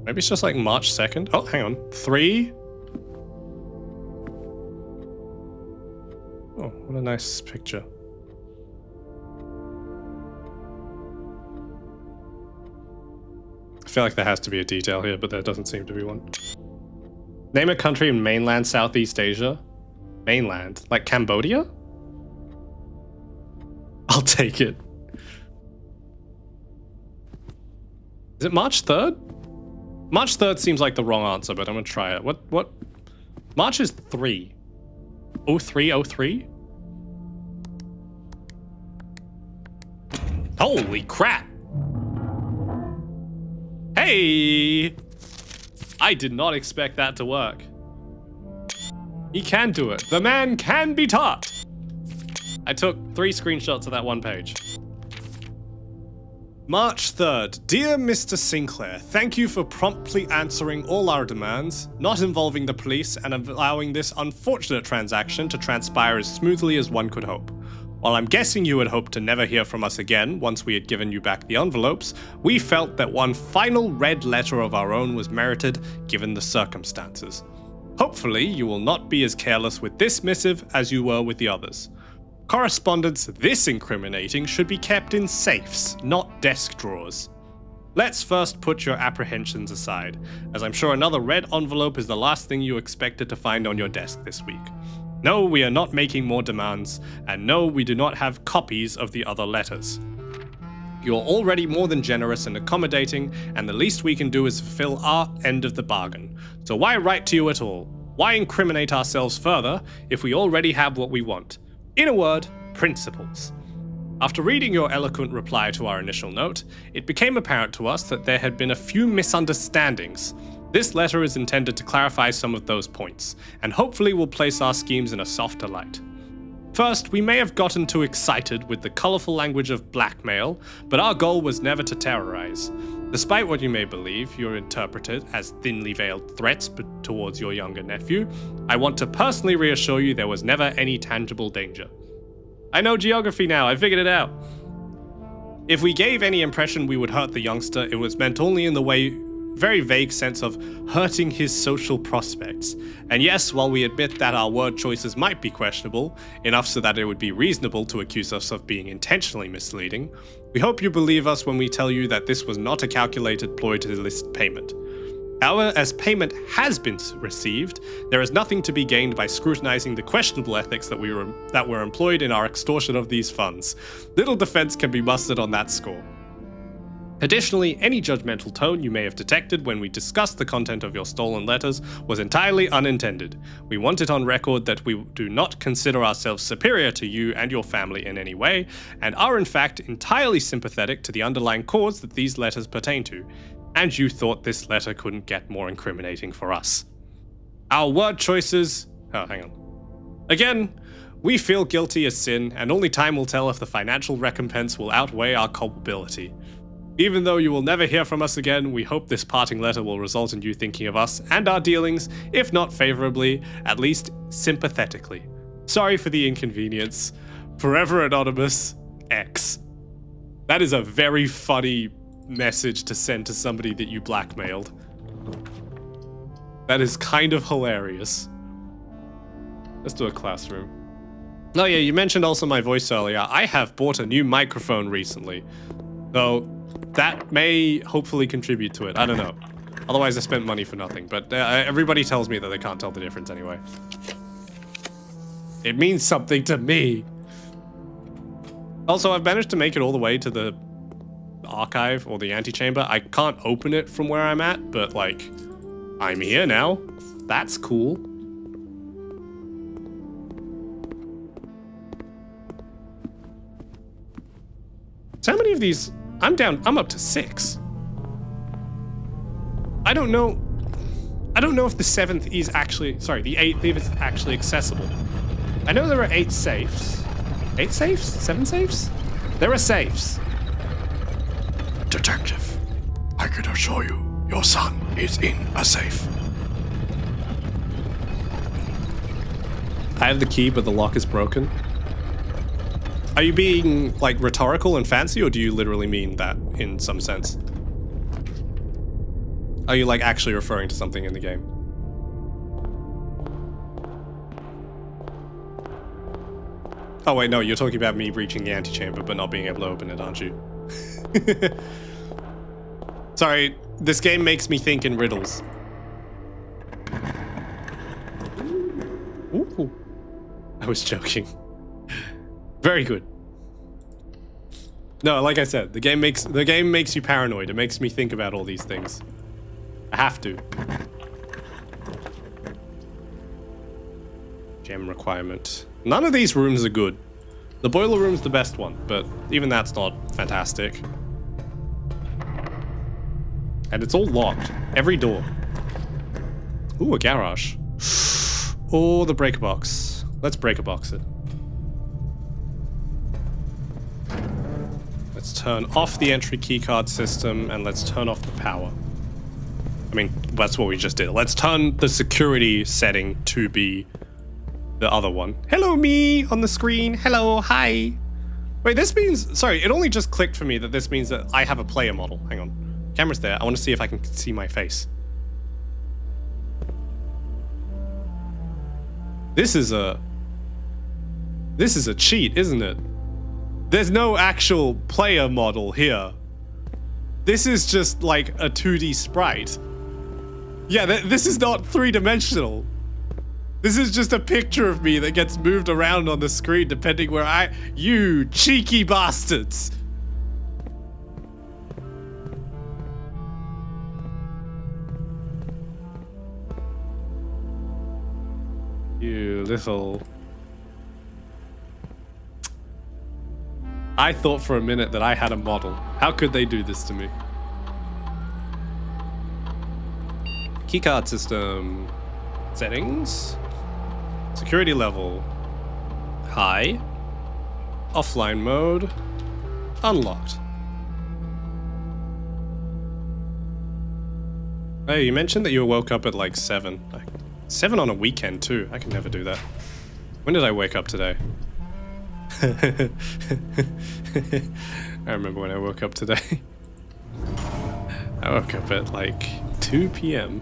Maybe it's just like March 2nd. Oh, hang on. 3. Oh, what a nice picture. 4. feel like there has to be a detail here, but there doesn't seem to be one. Name a country in mainland Southeast Asia. Mainland? Like Cambodia? I'll take it. Is it March 3rd? March 3rd seems like the wrong answer, but I'm gonna try it. What? March is 3. 0303? Holy crap! Hey! I did not expect that to work. He can do it. The man can be taught! I took 3 screenshots of that one page. March 3rd. Dear Mr. Sinclair, thank you for promptly answering all our demands, not involving the police, and allowing this unfortunate transaction to transpire as smoothly as one could hope. While I'm guessing you had hoped to never hear from us again once we had given you back the envelopes, we felt that one final red letter of our own was merited given the circumstances. Hopefully, you will not be as careless with this missive as you were with the others. Correspondence this incriminating should be kept in safes, not desk drawers. Let's first put your apprehensions aside, as I'm sure another red envelope is the last thing you expected to find on your desk this week. No, we are not making more demands, and no, we do not have copies of the other letters. You're already more than generous and accommodating, and the least we can do is fulfill our end of the bargain. So why write to you at all? Why incriminate ourselves further if we already have what we want? In a word, principles. After reading your eloquent reply to our initial note, it became apparent to us that there had been a few misunderstandings. This letter is intended to clarify some of those points, and hopefully will place our schemes in a softer light. First, we may have gotten too excited with the colorful language of blackmail, but our goal was never to terrorize. Despite what you may believe, you interpreted as thinly veiled threats towards your younger nephew, I want to personally reassure you there was never any tangible danger. I know geography now, I figured it out. If we gave any impression we would hurt the youngster, it was meant only in the very vague sense of hurting his social prospects. And yes, while we admit that our word choices might be questionable, enough so that it would be reasonable to accuse us of being intentionally misleading, we hope you believe us when we tell you that this was not a calculated ploy to elicit payment. However, as payment has been received, there is nothing to be gained by scrutinizing the questionable ethics that were employed in our extortion of these funds. Little defense can be mustered on that score. Additionally, any judgmental tone you may have detected when we discussed the content of your stolen letters was entirely unintended. We want it on record that we do not consider ourselves superior to you and your family in any way, and are in fact entirely sympathetic to the underlying cause that these letters pertain to. And you thought this letter couldn't get more incriminating for us. Our word choices... Oh, hang on. Again, we feel guilty as sin, and only time will tell if the financial recompense will outweigh our culpability. Even though you will never hear from us again, we hope this parting letter will result in you thinking of us and our dealings, if not favorably, at least sympathetically. Sorry for the inconvenience. Forever Anonymous, X. That is a very funny message to send to somebody that you blackmailed. That is kind of hilarious. Let's do a classroom. Oh yeah, you mentioned also my voice earlier. I have bought a new microphone recently, though that may hopefully contribute to it. I don't know. Otherwise I spent money for nothing, but everybody tells me that they can't tell the difference anyway. It means something to me. Also, I've managed to make it all the way to the archive or the antechamber. I can't open it from where I'm at, but like, I'm here now. That's cool. So how many of these? I'm up to 6. I don't know if the 7th is actually, sorry, the 8th is actually accessible. I know there are 8 safes. 8 safes? 7 safes? There are safes. Detective, I can assure you, your son is in a safe. I have the key, but the lock is broken. Are you being, like, rhetorical and fancy, or do you literally mean that in some sense? Are you, like, actually referring to something in the game? Oh wait, no, you're talking about me reaching the antechamber but not being able to open it, aren't you? Sorry, This game makes me think in riddles. Ooh. I was joking. Very good. No, like I said, the game makes you paranoid. It makes me think about all these things. I have to. Gem requirement. None of these rooms are good. The boiler room's the best one, but even that's not fantastic. And it's all locked. Every door. Ooh, a garage. Oh, the breaker box. Let's breaker box it. Let's turn off the entry keycard system and let's turn off the power. I mean, that's what we just did. Let's turn the security setting to be the other one. Hello, me on the screen. Hello, hi. Wait, this means... Sorry, it only just clicked for me that this means that I have a player model. Hang on. Camera's there. I want to see if I can see my face. This is a cheat, isn't it? There's no actual player model here. This is just like a 2D sprite. Yeah, this is not three-dimensional. This is just a picture of me that gets moved around on the screen depending where you cheeky bastards. You little... I thought for a minute that I had a model. How could they do this to me? Keycard system. Settings. Security level. High. Offline mode. Unlocked. Hey, you mentioned that you woke up at like 7. 7 on a weekend too. I can never do that. When did I wake up today? I remember when I woke up today. I woke up at like 2 p.m.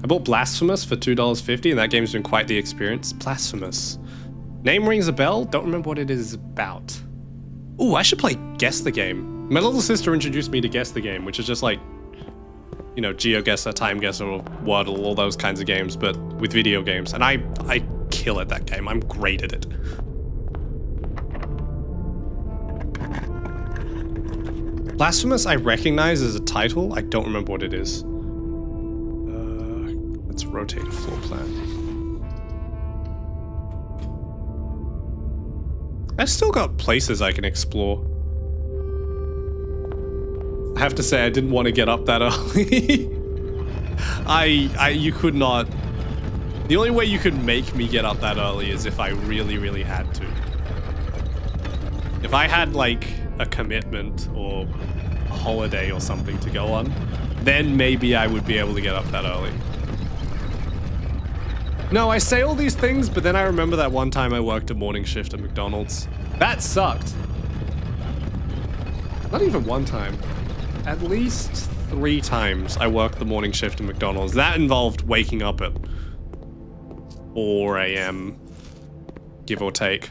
I bought Blasphemous for $2.50 and that game's been quite the experience. Blasphemous. Name rings a bell, don't remember what it is about. Ooh, I should play Guess the Game. My little sister introduced me to Guess the Game, which is just like, you know, GeoGuessr, Time Guesser, or Wordle, all those kinds of games, but with video games. And I kill at that game. I'm great at it. Blasphemous I recognize as a title. I don't remember what it is. Let's rotate a floor plan. I've still got places I can explore. I have to say I didn't want to get up that early. You could not. The only way you could make me get up that early is if I really, really had to. If I had like a commitment or a holiday or something to go on, then maybe I would be able to get up that early. No, I say all these things, but then I remember that one time I worked a morning shift at McDonald's. That sucked. Not even one time. At least 3 times I worked the morning shift at McDonald's. That involved waking up at 4 a.m., give or take.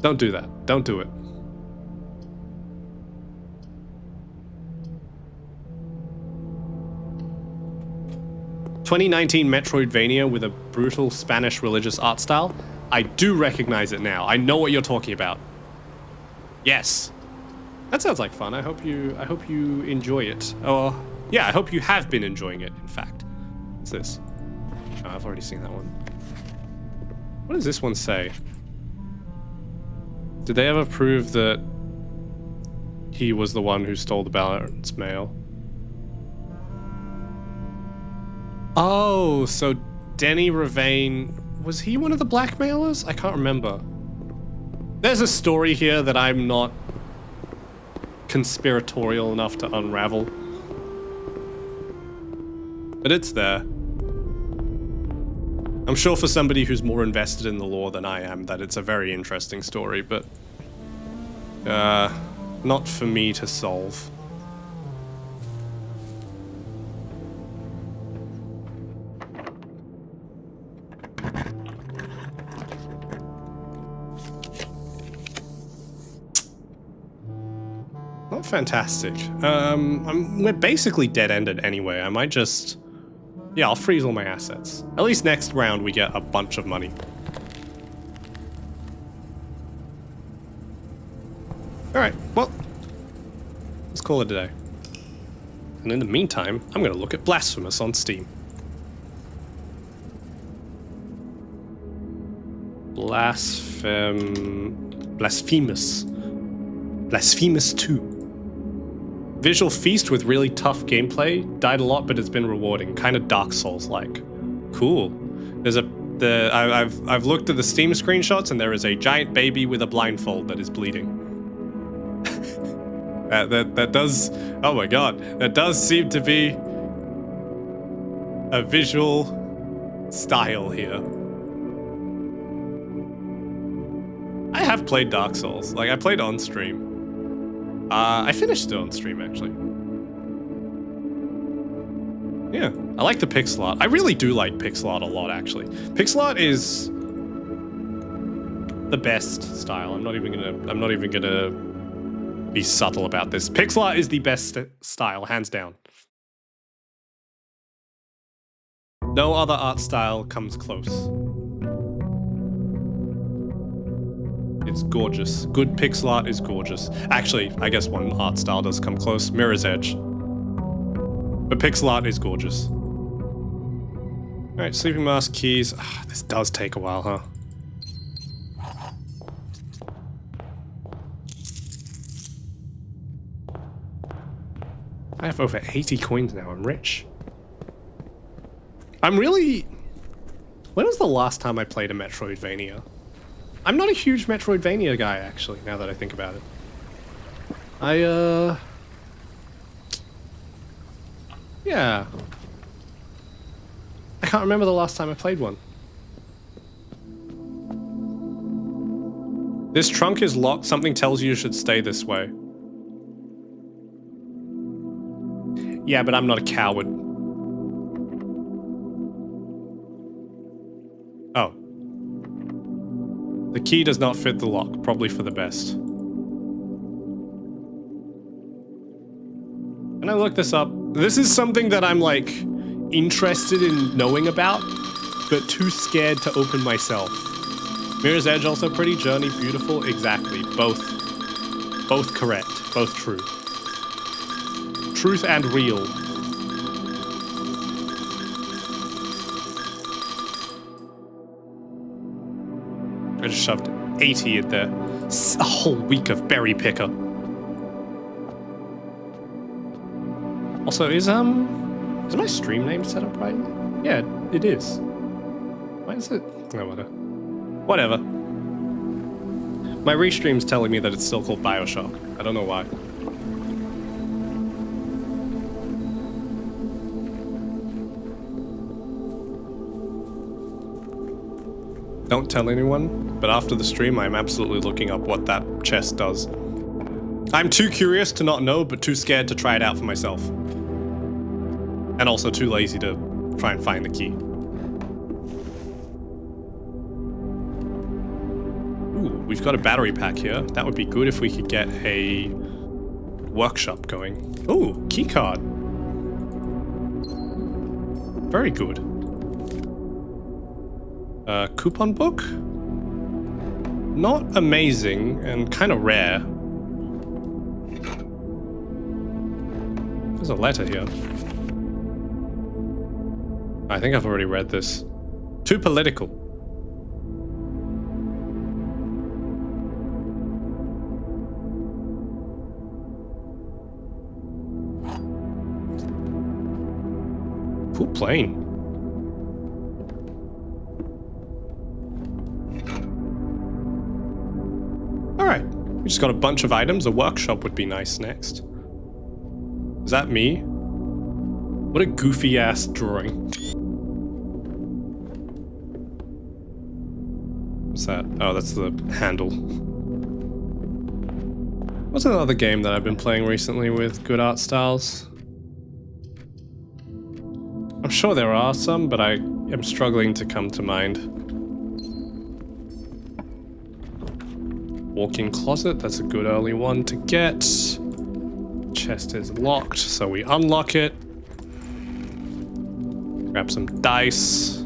Don't do that. Don't do it. ...2019 Metroidvania with a brutal Spanish religious art style. I do recognize it now. I know what you're talking about. Yes. That sounds like fun. I hope you enjoy it. Oh, yeah, I hope you have been enjoying it, in fact. What's this? Oh, I've already seen that one. What does this one say? Did they ever prove that he was the one who stole the balance mail? Oh, so Denny Ravane, was he one of the blackmailers? I can't remember. There's a story here that I'm not conspiratorial enough to unravel. But it's there. I'm sure for somebody who's more invested in the lore than I am that it's a very interesting story, but not for me to solve. Not not fantastic. We're basically dead-ended anyway. I might just... Yeah, I'll freeze all my assets. At least next round we get a bunch of money. Alright, well, let's call it a day. And in the meantime, I'm going to look at Blasphemous on Steam. Blasphemous. Blasphemous 2. Visual feast with really tough gameplay. Died a lot, but it's been rewarding. Kind of Dark Souls-like. Cool. There's I've looked at the Steam screenshots, and there is a giant baby with a blindfold that is bleeding. that does... Oh my god. That does seem to be a visual style here. I have played Dark Souls. Like, I played on stream. I finished it on stream, actually. Yeah, I like the pixel art. I really do like pixel art a lot, actually. Pixel art is the best style. I'm not even gonna be subtle about this. Pixel art is the best style, hands down. No other art style comes close. It's gorgeous. Good pixel art is gorgeous. Actually, I guess one art style does come close. Mirror's Edge. But pixel art is gorgeous. Alright, sleeping mask, keys. This does take a while, huh? I have over 80 coins now. I'm rich. I'm really... When was the last time I played a Metroidvania? I'm not a huge Metroidvania guy, actually, now that I think about it. Yeah. I can't remember the last time I played one. This trunk is locked. Something tells you should stay this way. Yeah, but I'm not a coward. Oh. The key does not fit the lock, probably for the best. Can I look this up? This is something that I'm, like, interested in knowing about, but too scared to open myself. Mirror's Edge also pretty, Journey beautiful, exactly. Both correct, both true. Truth and real. I just shoved 80 in there. A whole week of berry picker. Also, is my stream name set up right? Yeah, it is. Why is it? Oh, whatever. My restream's telling me that it's still called Bioshock. I don't know why. Don't tell anyone, but after the stream, I'm absolutely looking up what that chest does. I'm too curious to not know, but too scared to try it out for myself. And also too lazy to try and find the key. Ooh, we've got a battery pack here. That would be good if we could get a workshop going. Ooh, keycard. Very good. Coupon book? Not amazing and kind of rare. There's a letter here. I think I've already read this. Too political. Cool plane. Alright, we just got a bunch of items. A workshop would be nice next. Is that me? What a goofy ass drawing. What's that? Oh, that's the handle. What's another game that I've been playing recently with good art styles? I'm sure there are some, but I am struggling to come to mind. Walk-in closet, that's a good early one to get. chest is locked, so we unlock it. Grab some dice.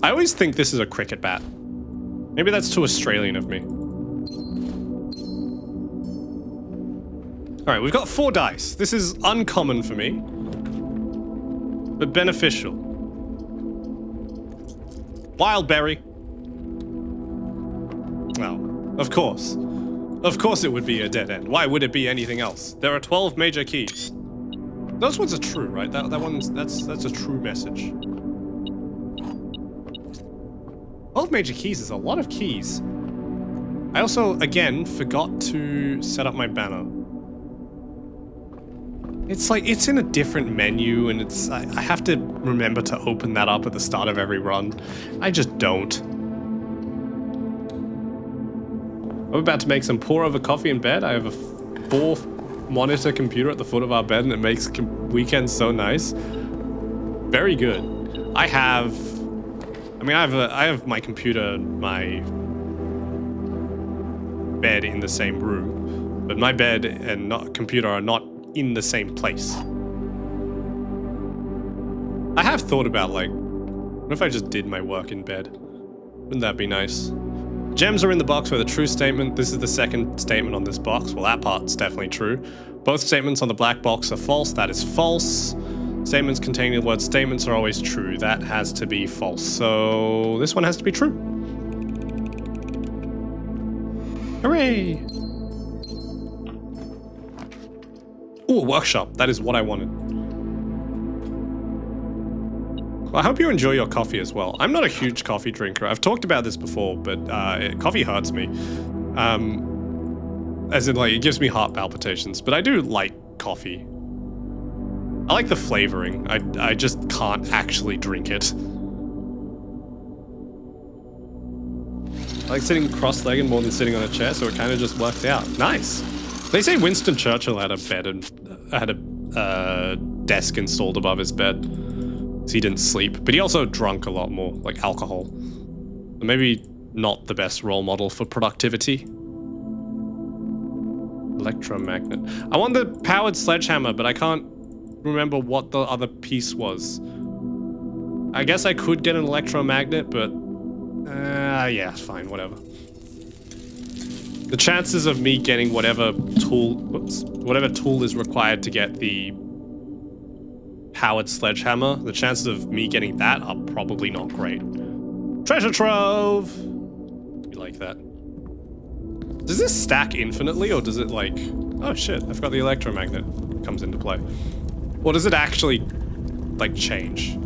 I always think this is a cricket bat. Maybe that's too Australian of me. Alright, we've got 4 dice. This is uncommon for me, but beneficial. Wild berry. Well, of course. Of course it would be a dead end. Why would it be anything else? There are 12 major keys. Those ones are true, right? That one's that's a true message. 12 major keys is a lot of keys. I also, again, forgot to set up my banner. It's like, it's in a different menu, and it's I have to remember to open that up at the start of every run. I just don't. I'm about to make some pour-over coffee in bed. I have a 4-monitor computer at the foot of our bed, and it makes weekends so nice. Very good. I have my computer and my bed in the same room, but my bed and computer are not in the same place. I have thought about, like, what if I just did my work in bed? Wouldn't that be nice? Gems are in the box with a true statement. This is the second statement on this box. Well, that part's definitely true. Both statements on the black box are false. That is false. Statements containing the word statements are always true. That has to be false. So this one has to be true. Hooray! Ooh, a workshop. That is what I wanted. Well, I hope you enjoy your coffee as well. I'm not a huge coffee drinker. I've talked about this before, but coffee hurts me. As in, like, it gives me heart palpitations. But I do like coffee. I like the flavoring. I just can't actually drink it. I like sitting cross-legged more than sitting on a chair, so it kind of just worked out. Nice. They say Winston Churchill had a bed and had a desk installed above his bed, so he didn't sleep. But he also drank a lot more, like alcohol. Maybe not the best role model for productivity. Electromagnet. I want the powered sledgehammer, but I can't remember what the other piece was. I guess I could get an electromagnet, but yeah, fine, whatever. The chances of me getting whatever tool is required to get the powered sledgehammer, the chances of me getting that are probably not great. Treasure trove! You like that. Does this stack infinitely, or does it like... Oh shit, I've got the electromagnet. Comes into play. Or does it actually, like, change?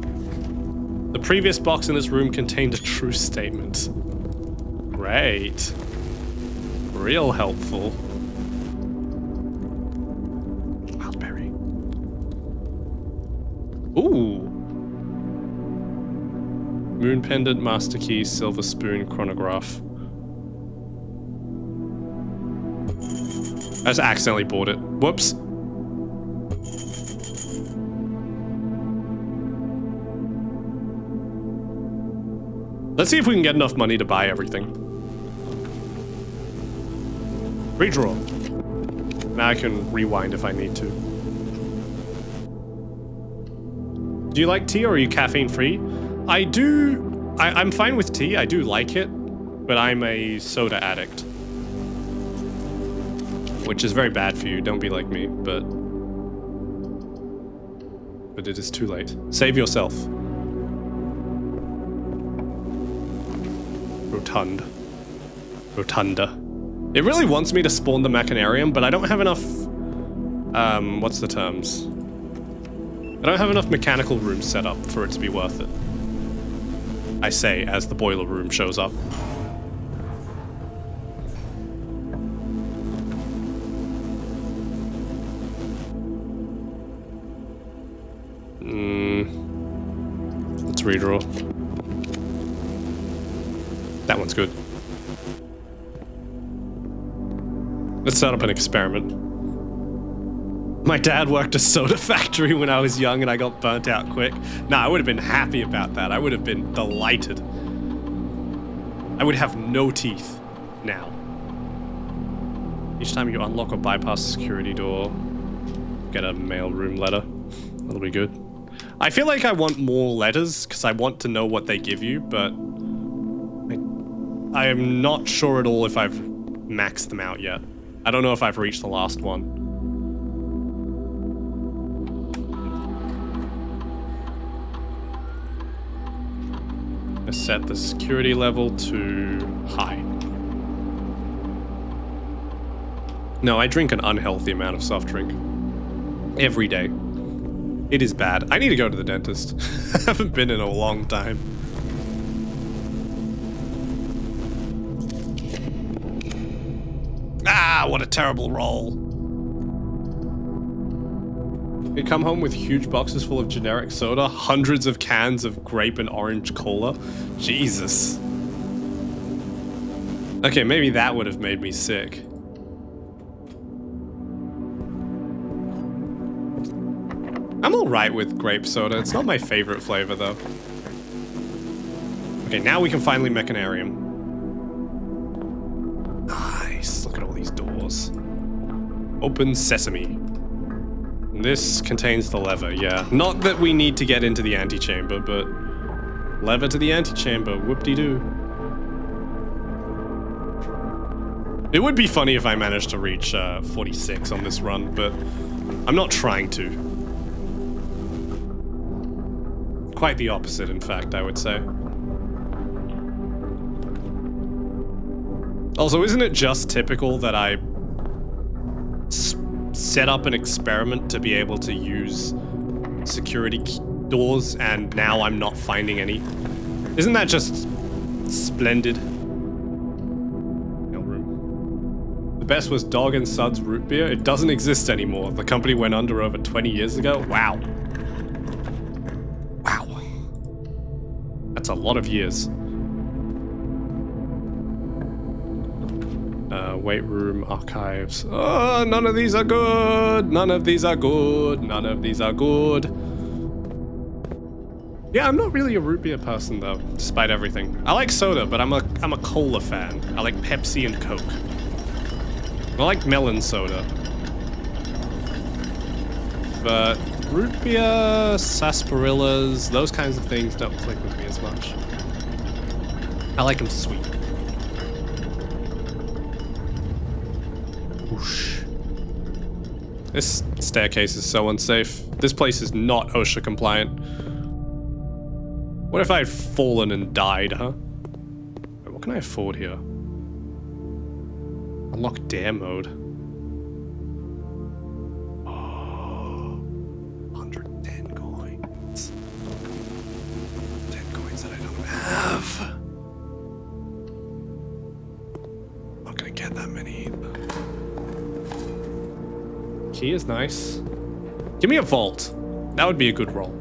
The previous box in this room contained a true statement. Great. Real helpful. Wildberry. Ooh. Moon pendant, master key, silver spoon, chronograph. I just accidentally bought it. Whoops. Let's see if we can get enough money to buy everything. Redraw. Now I can rewind if I need to. Do you like tea or are you caffeine free? I do. I'm fine with tea. I do like it, but I'm a soda addict, which is very bad for you. Don't be like me, but it is too late. Save yourself. Rotunda. It really wants me to spawn the Machinarium, but I don't have enough, what's the terms? I don't have enough mechanical rooms set up for it to be worth it. I say, as the boiler room shows up. Let's redraw. That one's good. Let's set up an experiment. My dad worked a soda factory when I was young and I got burnt out quick. Nah, I would have been happy about that. I would have been delighted. I would have no teeth now. Each time you unlock or bypass a security door, get a mailroom letter. That'll be good. I feel like I want more letters because I want to know what they give you, but I am not sure at all if I've maxed them out yet. I don't know if I've reached the last one. I set the security level to high. No, I drink an unhealthy amount of soft drink every day. It is bad. I need to go to the dentist. I haven't been in a long time. Ah, what a terrible roll. You come home with huge boxes full of generic soda, hundreds of cans of grape and orange cola. Jesus. Okay, maybe that would have made me sick. I'm alright with grape soda. It's not my favorite flavor, though. Okay, now we can finally mechanarium. Nice. Look at all these doors. Open sesame. This contains the lever, yeah. Not that we need to get into the antechamber, but... lever to the antechamber. Whoop-de-doo. It would be funny if I managed to reach 46 on this run, but I'm not trying to. Quite the opposite, in fact, I would say. Also, isn't it just typical that I set up an experiment to be able to use security doors and now I'm not finding any? Isn't that just splendid? Mailroom. The best was Dog and Suds root beer. It doesn't exist anymore. The company went under over 20 years ago. Wow. Wow. That's a lot of years. Weight room, archives. Oh, none of these are good. None of these are good. None of these are good. Yeah, I'm not really a root beer person though, despite everything. I like soda, but I'm a cola fan. I like Pepsi and Coke. I like melon soda. But root beer, sarsaparillas, those kinds of things don't click with me as much. I like them sweet. Whoosh. This staircase is so unsafe. This place is not OSHA compliant. What if I had fallen and died, huh? Wait, what can I afford here? Unlock dare mode. Oh, 110 coins. 10 coins that I don't have. Not gonna get that many either. Key is nice. Give me a vault. That would be a good roll.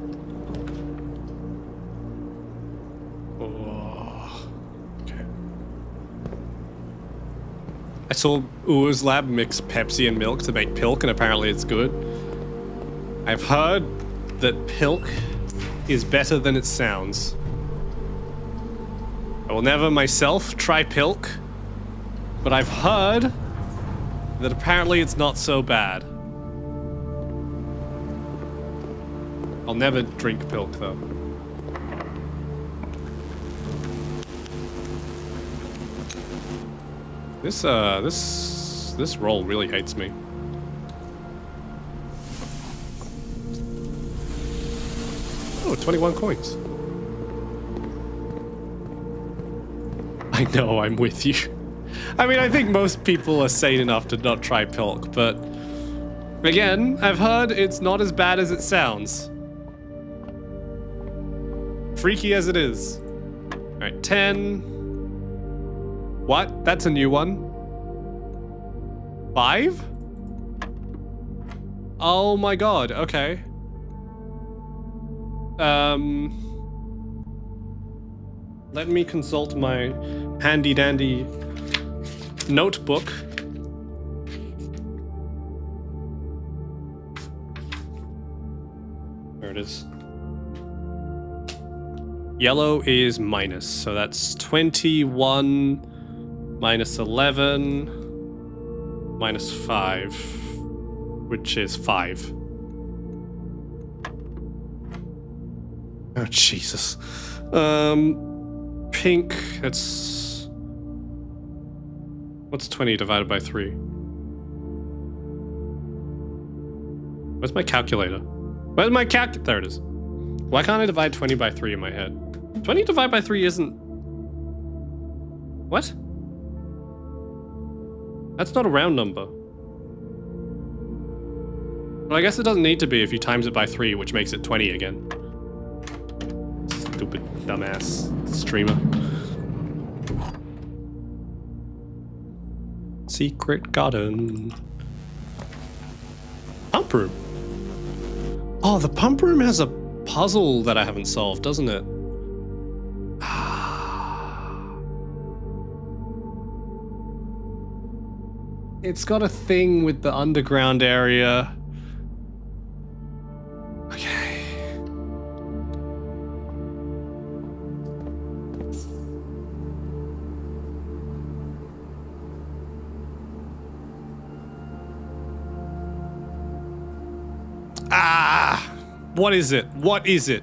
I saw Ua's lab mix Pepsi and milk to make pilk, and apparently it's good. I've heard that pilk is better than it sounds. I will never myself try pilk, but I've heard that apparently it's not so bad. I'll never drink pilk though. This roll really hates me. Oh, 21 coins. I know, I'm with you. I mean, I think most people are sane enough to not try pilk, but again, I've heard it's not as bad as it sounds. Freaky as it is. All right, 10. What? That's a new one. 5? Oh my god, okay. Let me consult my handy dandy notebook. There it is. Yellow is minus, so that's 21 minus 11. minus 5, which is 5. Oh, Jesus. Pink, that's... What's 20 divided by 3? Where's my calculator? Where's my there it is. Why can't I divide 20 by 3 in my head? 20 divided by 3 isn't... What? That's not a round number. Well, I guess it doesn't need to be if you times it by 3, which makes it 20 again. Stupid, dumbass streamer. Secret garden. Pump room. Oh, the pump room has a puzzle that I haven't solved, doesn't it? It's got a thing with the underground area. Okay. What is it? What is it?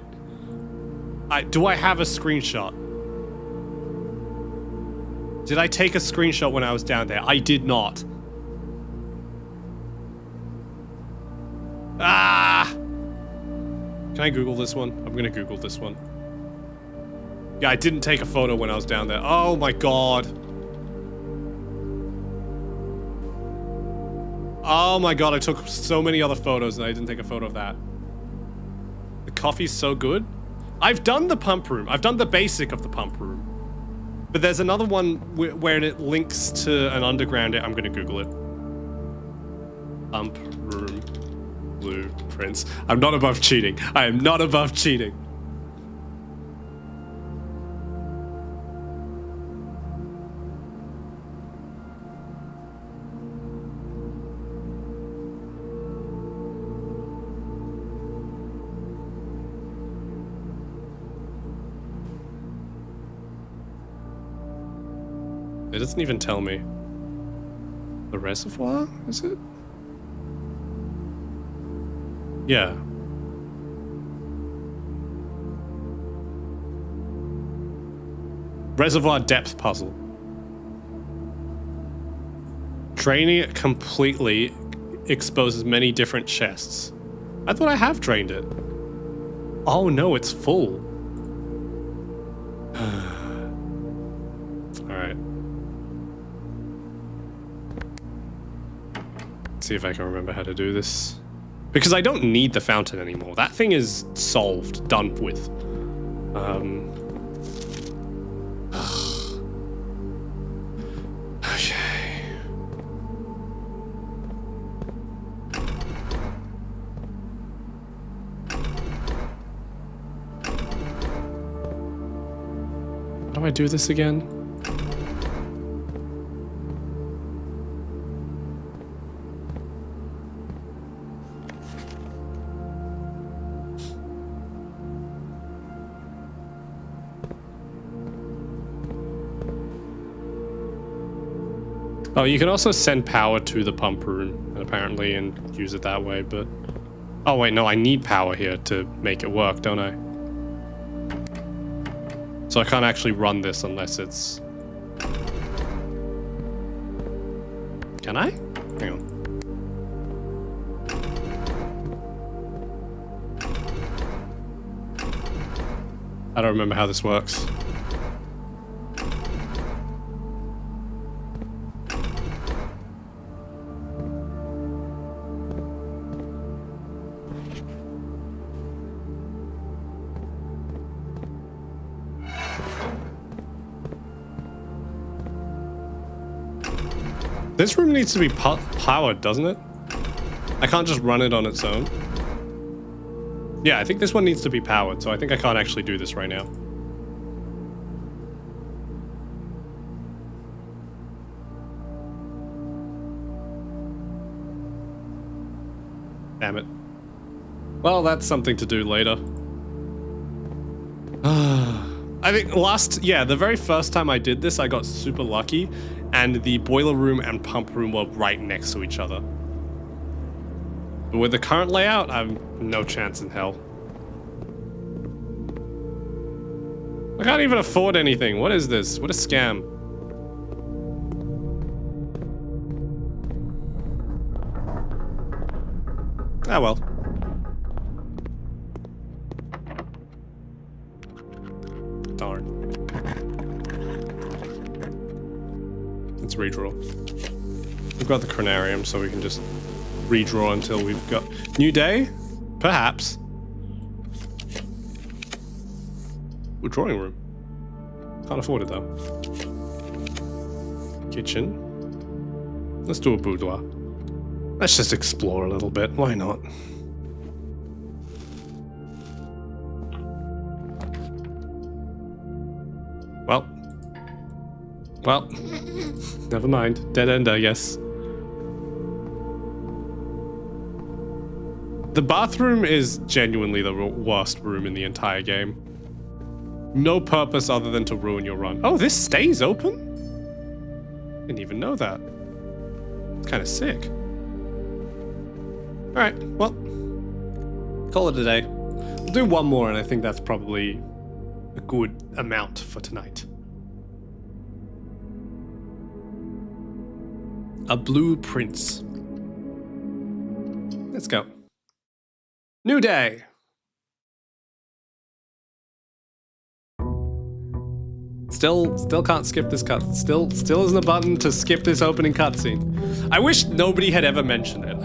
Do I have a screenshot? Did I take a screenshot when I was down there? I did not. Can I Google this one? I'm gonna Google this one. Yeah, I didn't take a photo when I was down there. Oh my god. Oh my god, I took so many other photos and I didn't take a photo of that. The coffee's so good. I've done the pump room. I've done the basic of the pump room. But there's another one where it links to an underground. I'm gonna Google it. Pump room blueprints. I'm not above cheating. I am not above cheating. It doesn't even tell me. The reservoir, is it? Yeah. Reservoir depth puzzle. Draining it completely exposes many different chests. I thought I have drained it. Oh no, it's full. Alright. See if I can remember how to do this. Because I don't need the fountain anymore. That thing is solved, done with. Okay. How do I do this again? Oh, you can also send power to the pump room, apparently, and use it that way, but... Oh, wait, no, I need power here to make it work, don't I? So I can't actually run this unless it's... Can I? Hang on. I don't remember how this works. This room needs to be powered, doesn't it? I can't just run it on its own. Yeah, I think this one needs to be powered, so I think I can't actually do this right now. Damn it. Well, that's something to do later. I think the very first time I did this, I got super lucky, and the boiler room and pump room were right next to each other. But with the current layout, I have no chance in hell. I can't even afford anything. What is this? What a scam. Ah, well. Darn. Let's redraw. We've got the cronarium, so we can just redraw until we've got... New day? Perhaps. Ooh, drawing room. Can't afford it, though. Kitchen. Let's do a boudoir. Let's just explore a little bit. Why not? Well, never mind. Dead end, I guess. The bathroom is genuinely the worst room in the entire game. No purpose other than to ruin your run. Oh, this stays open? Didn't even know that. It's kind of sick. Alright, well, call it a day. We'll do one more, and I think that's probably a good amount for tonight. A blue prince. Let's go. New day. Still can't skip this cut. Still isn't a button to skip this opening cutscene. I wish nobody had ever mentioned it.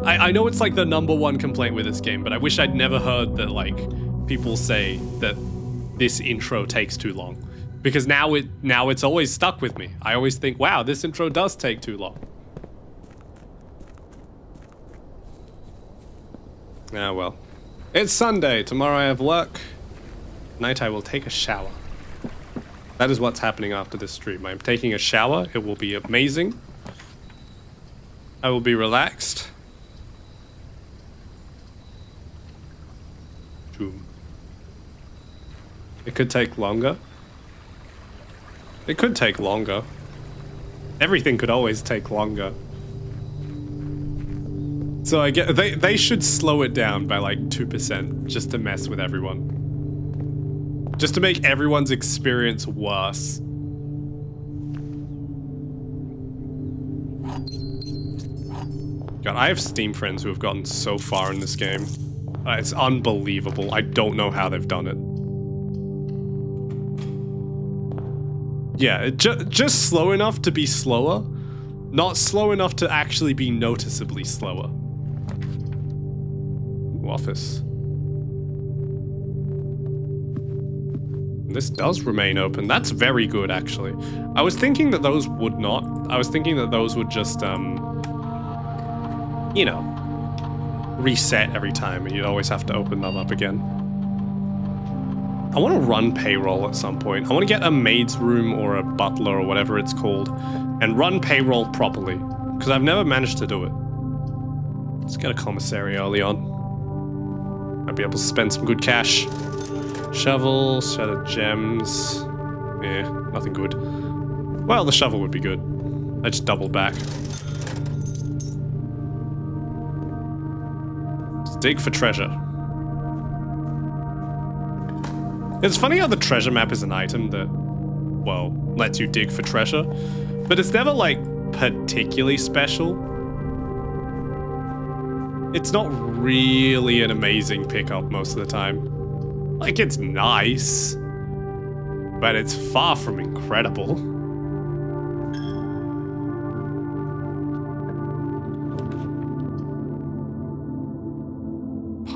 I know it's like the #1 complaint with this game, but I wish I'd never heard that like people say that this intro takes too long. Because now it's always stuck with me. I always think, wow, this intro does take too long. Ah, well. It's Sunday. Tomorrow I have work. Tonight I will take a shower. That is what's happening after this stream. I'm taking a shower. It will be amazing. I will be relaxed. It could take longer. It could take longer. Everything could always take longer. So I get they should slow it down by like 2% just to mess with everyone. Just to make everyone's experience worse. God, I have Steam friends who have gotten so far in this game. It's unbelievable. I don't know how they've done it. Yeah, just slow enough to be slower, not slow enough to actually be noticeably slower. Office. This does remain open. That's very good, actually. I was thinking that those would not. I was thinking that those would just, you know, reset every time, and you'd always have to open them up again. I want to run payroll at some point. I want to get a maid's room or a butler or whatever it's called and run payroll properly, because I've never managed to do it. Let's get a commissary early on. I'd be able to spend some good cash. Shovel, set of gems. Yeah, nothing good. Well, the shovel would be good. I just double back. Let's dig for treasure. It's funny how the treasure map is an item that, well, lets you dig for treasure, but it's never, like, particularly special. It's not really an amazing pickup most of the time. Like, it's nice, but it's far from incredible.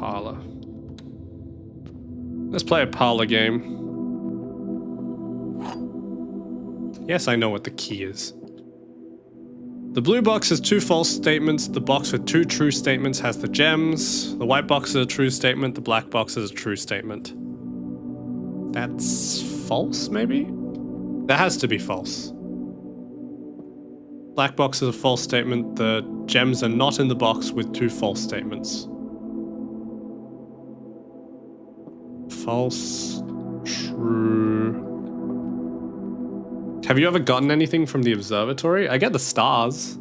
Parlor. Let's play a parlor game. Yes, I know what the key is. The blue box has 2 false statements. The box with 2 true statements has the gems. The white box is a true statement. The black box is a true statement. That's false, maybe? That has to be false. Black box is a false statement. The gems are not in the box with 2 false statements. False, true. Have you ever gotten anything from the observatory? I get the stars.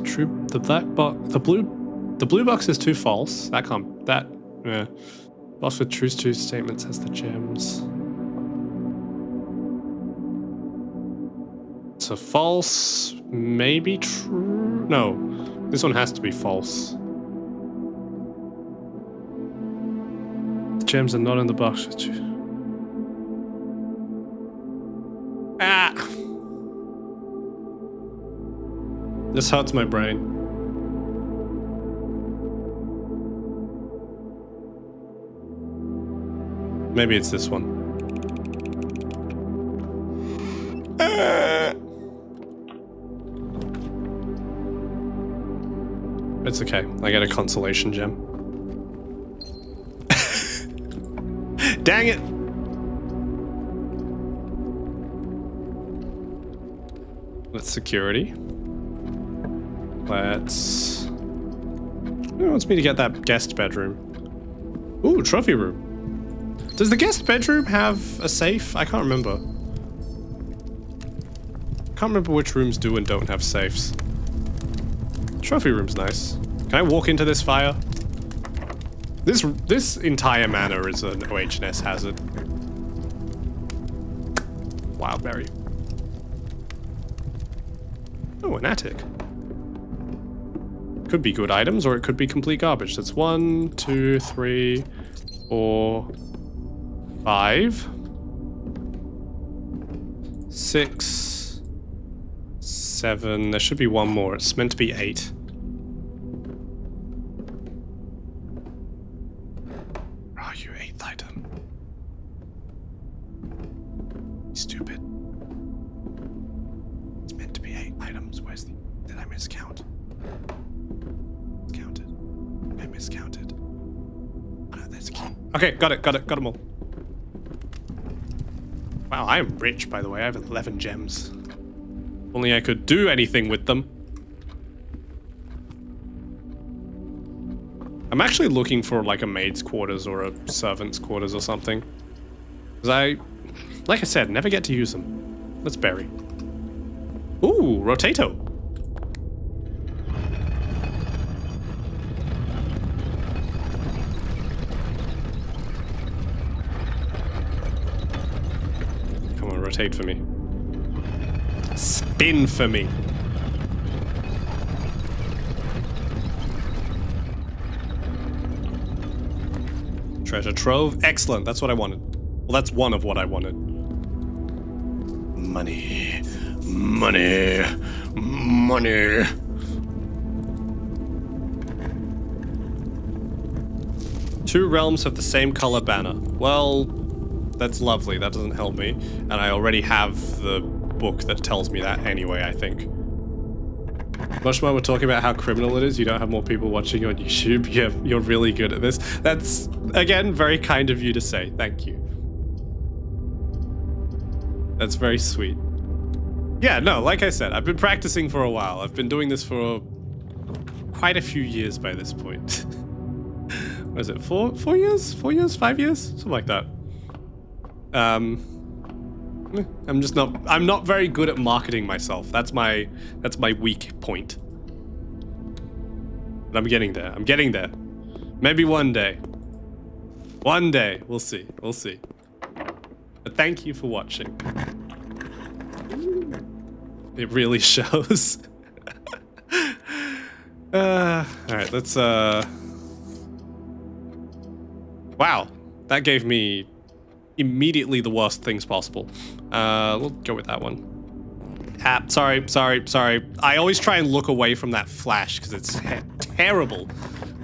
True. The blue box is too false. That can't. That. Yeah. Box with true statements has the gems. So false, maybe true. No, this one has to be false. The gems are not in the box. Ah! This hurts my brain. Maybe it's this one. It's okay. I get a consolation gem. Dang it! Let's security. Let's... It wants me to get that guest bedroom. Ooh, trophy room. Does the guest bedroom have a safe? I can't remember. Can't remember which rooms do and don't have safes. Trophy room's nice. Can I walk into this fire? This entire manor is an OH&S hazard. Wildberry. Oh, an attic. Could be good items, or it could be complete garbage. That's 1, 2, 3, 4, 5, 6, 7. There should be one more. It's meant to be 8. Are you 8th item? Stupid. It's meant to be 8 items. Where's the... Did I miscount? Counted. I miscounted. Oh no, there's a key. Okay, got them all. Wow, I am rich, by the way. I have 11 gems. Only I could do anything with them. I'm actually looking for like a maid's quarters or a servant's quarters or something. Because like I said, never get to use them. Let's bury. Ooh, Rotato. Come on, rotate for me. Spin for me. Treasure trove. Excellent. That's what I wanted. Well, that's one of what I wanted. Money. Money. Money. Two realms have the same color banner. Well, that's lovely. That doesn't help me. And I already have the book that tells me that anyway, I think. Mushma, we're talking about how criminal it is. You don't have more people watching you on YouTube. You're really good at this. That's, again, very kind of you to say. Thank you. That's very sweet. Yeah, no, like I said, I've been practicing for a while. I've been doing this for quite a few years by this point. What is it, 4 years? 4 years? 5 years? Something like that. I'm not very good at marketing myself. That's my weak point. But I'm getting there. I'm getting there. Maybe one day. One day. We'll see. We'll see. But thank you for watching. It really shows. Alright, let's wow. That gave me immediately the worst things possible. We'll go with that one. Sorry. I always try and look away from that flash because it's terrible.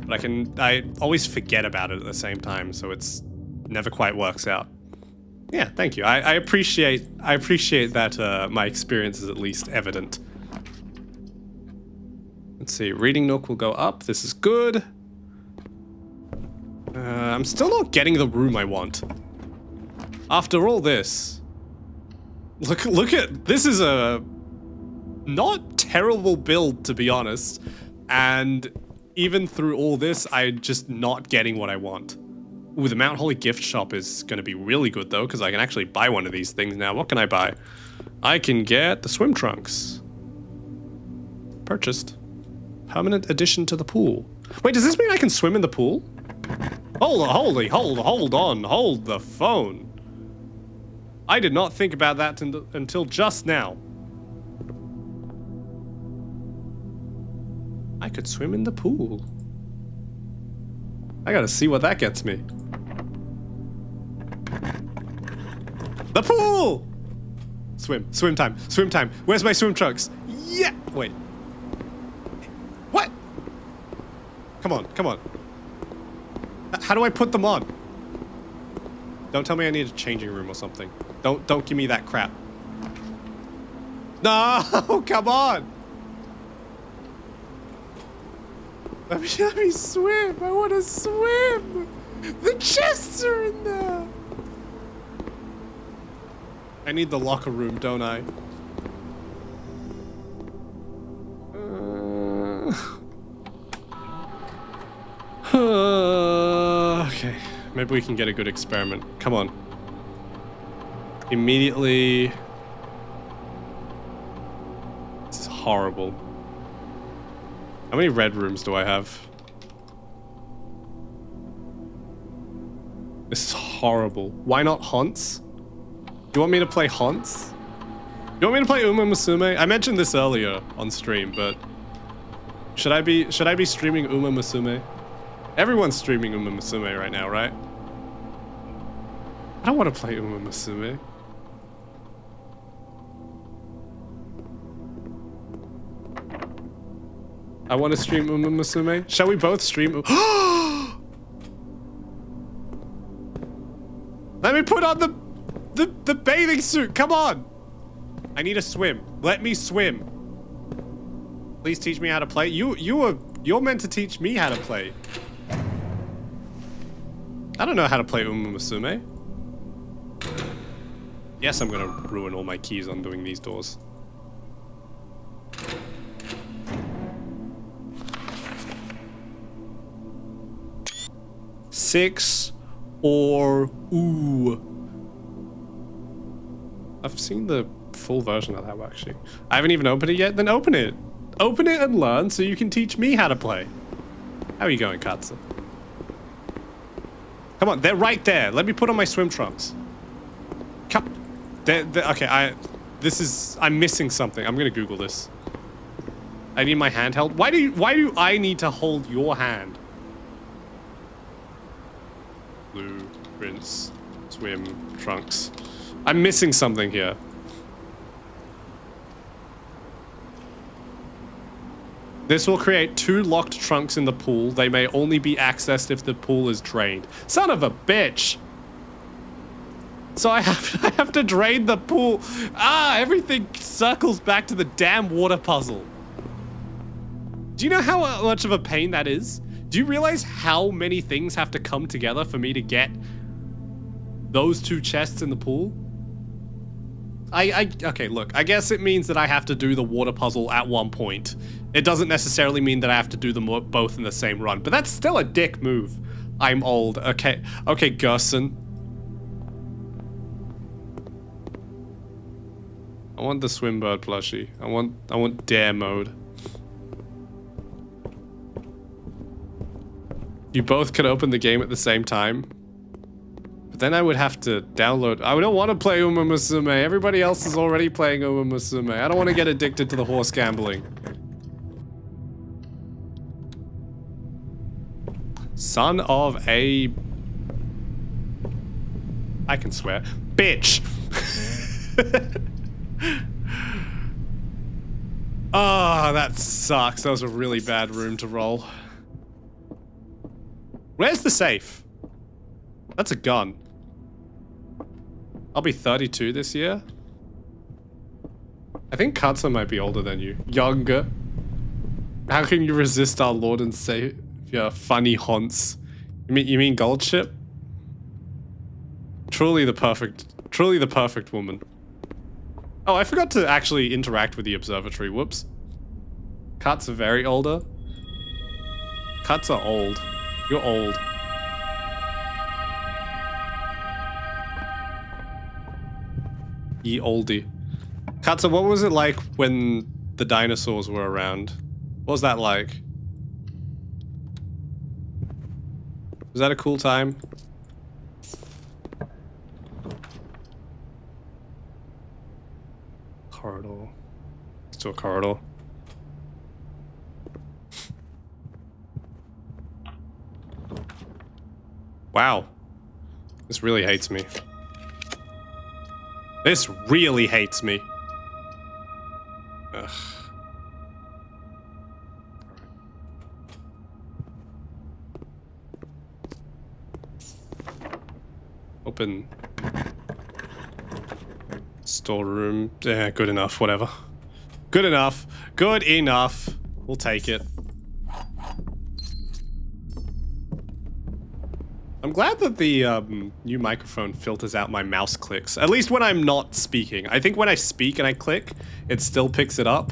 But I always forget about it at the same time, so it's never quite works out. Yeah, thank you. I appreciate that my experience is at least evident. Let's see, Reading Nook will go up. This is good. I'm still not getting the room I want. After all this, look at, this is a not terrible build, to be honest, and even through all this, I'm just not getting what I want. Ooh, the Mount Holly gift shop is going to be really good, though, because I can actually buy one of these things now. What can I buy? I can get the swim trunks. Purchased. Permanent addition to the pool. Wait, does this mean I can swim in the pool? Hold the phone. I did not think about that until just now. I could swim in the pool. I gotta see what that gets me. The pool! Swim time. Where's my swim trunks? Yeah! Wait. What? Come on. How do I put them on? Don't tell me I need a changing room or something. Don't give me that crap. No, come on! Let me swim. I want to swim. The chests are in there. I need the locker room, don't I? Okay. Maybe we can get a good experiment. Come on. Immediately. This is horrible. How many red rooms do I have? This is horrible. Why not Haunts? You want me to play Haunts? You want me to play Uma Musume? I mentioned this earlier on stream, but should I be streaming Uma Musume? Everyone's streaming Uma Musume right now, right? I don't want to play Uma Musume. I want to stream Uma Musume. Shall we both stream? Let me put on the bathing suit. Come on. I need to swim. Let me swim. Please teach me how to play. You're meant to teach me how to play. I don't know how to play Uma Musume. Yes, I'm gonna ruin all my keys on doing these doors. Six or ooh. I've seen the full version of that actually. I haven't even opened it yet. Then open it. Open it and learn so you can teach me how to play. How are you going, Katsu? Come on, they're right there. Let me put on my swim trunks. Come. Okay, I'm missing something. I'm gonna Google this. I need my hand held. Why do I need to hold your hand? Blue, rinse, swim, trunks. I'm missing something here. This will create 2 locked trunks in the pool. They may only be accessed if the pool is drained. Son of a bitch! So I have to drain the pool. Everything circles back to the damn water puzzle. Do you know how much of a pain that is? Do you realize how many things have to come together for me to get those 2 chests in the pool? Okay, look, I guess it means that I have to do the water puzzle at one point. It doesn't necessarily mean that I have to do them both in the same run, but that's still a dick move. I'm old. Okay, Gerson. I want the Swimbird plushie. I want dare mode. You both could open the game at the same time. But then I would have to download. I don't want to play Uma Musume. Everybody else is already playing Uma Musume. I don't want to get addicted to the horse gambling. Son of a... I can swear. Bitch! Oh, that sucks. That was a really bad room to roll. Where's the safe? That's a gun. I'll be 32 this year. I think Katsu might be older than you. Younger. How can you resist our Lord and Savior, funny haunts? You mean Goldship? Truly the perfect woman. Oh, I forgot to actually interact with the observatory. Whoops. Katsu very older. Katsu old. You're old. Ye oldie. Katza, what was it like when the dinosaurs were around? What was that like? Was that a cool time? Corridor. Let's do a corridor. Wow. This really hates me. This really hates me. Ugh. Open. Storeroom. Yeah, good enough, whatever. Good enough. Good enough. We'll take it. I'm glad that the new microphone filters out my mouse clicks. At least when I'm not speaking. I think when I speak and I click, it still picks it up.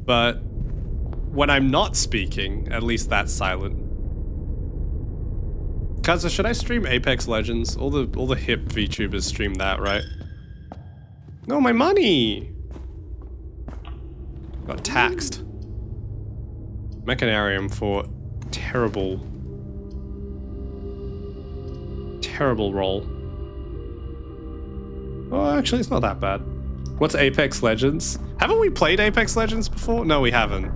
But when I'm not speaking, at least that's silent. Kaza, should I stream Apex Legends? All the hip VTubers stream that, right? No, my money! Got taxed. Mechanarium for terrible roll. Oh, actually, it's not that bad. What's Apex Legends? Haven't we played Apex Legends before? No, we haven't.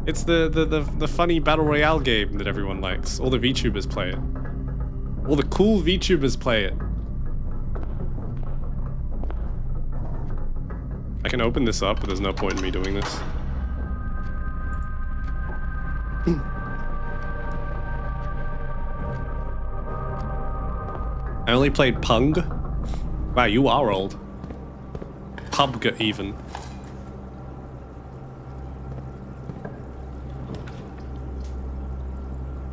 It's the funny battle royale game that everyone likes. All the VTubers play it. All the cool VTubers play it. I can open this up, but there's no point in me doing this. I only played Pung. Wow, you are old. PUBG even.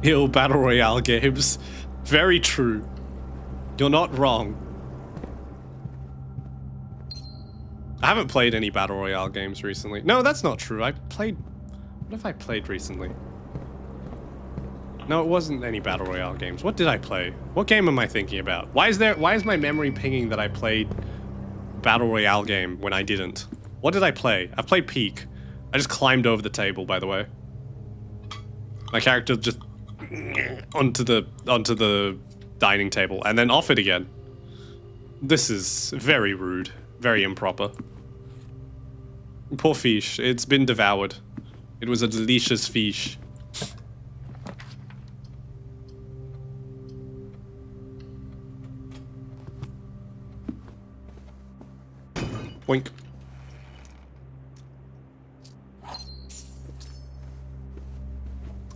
Yo, battle royale games. Very true. You're not wrong. I haven't played any battle royale games recently. No, that's not true. What have I played recently? No, it wasn't any battle royale games. What did I play? What game am I thinking about? Why is my memory pinging that I played battle royale game when I didn't? What did I play? I played Peak. I just climbed over the table, by the way. My character just onto the dining table and then off it again. This is very rude, very improper. Poor fish, it's been devoured. It was a delicious fish. Boink.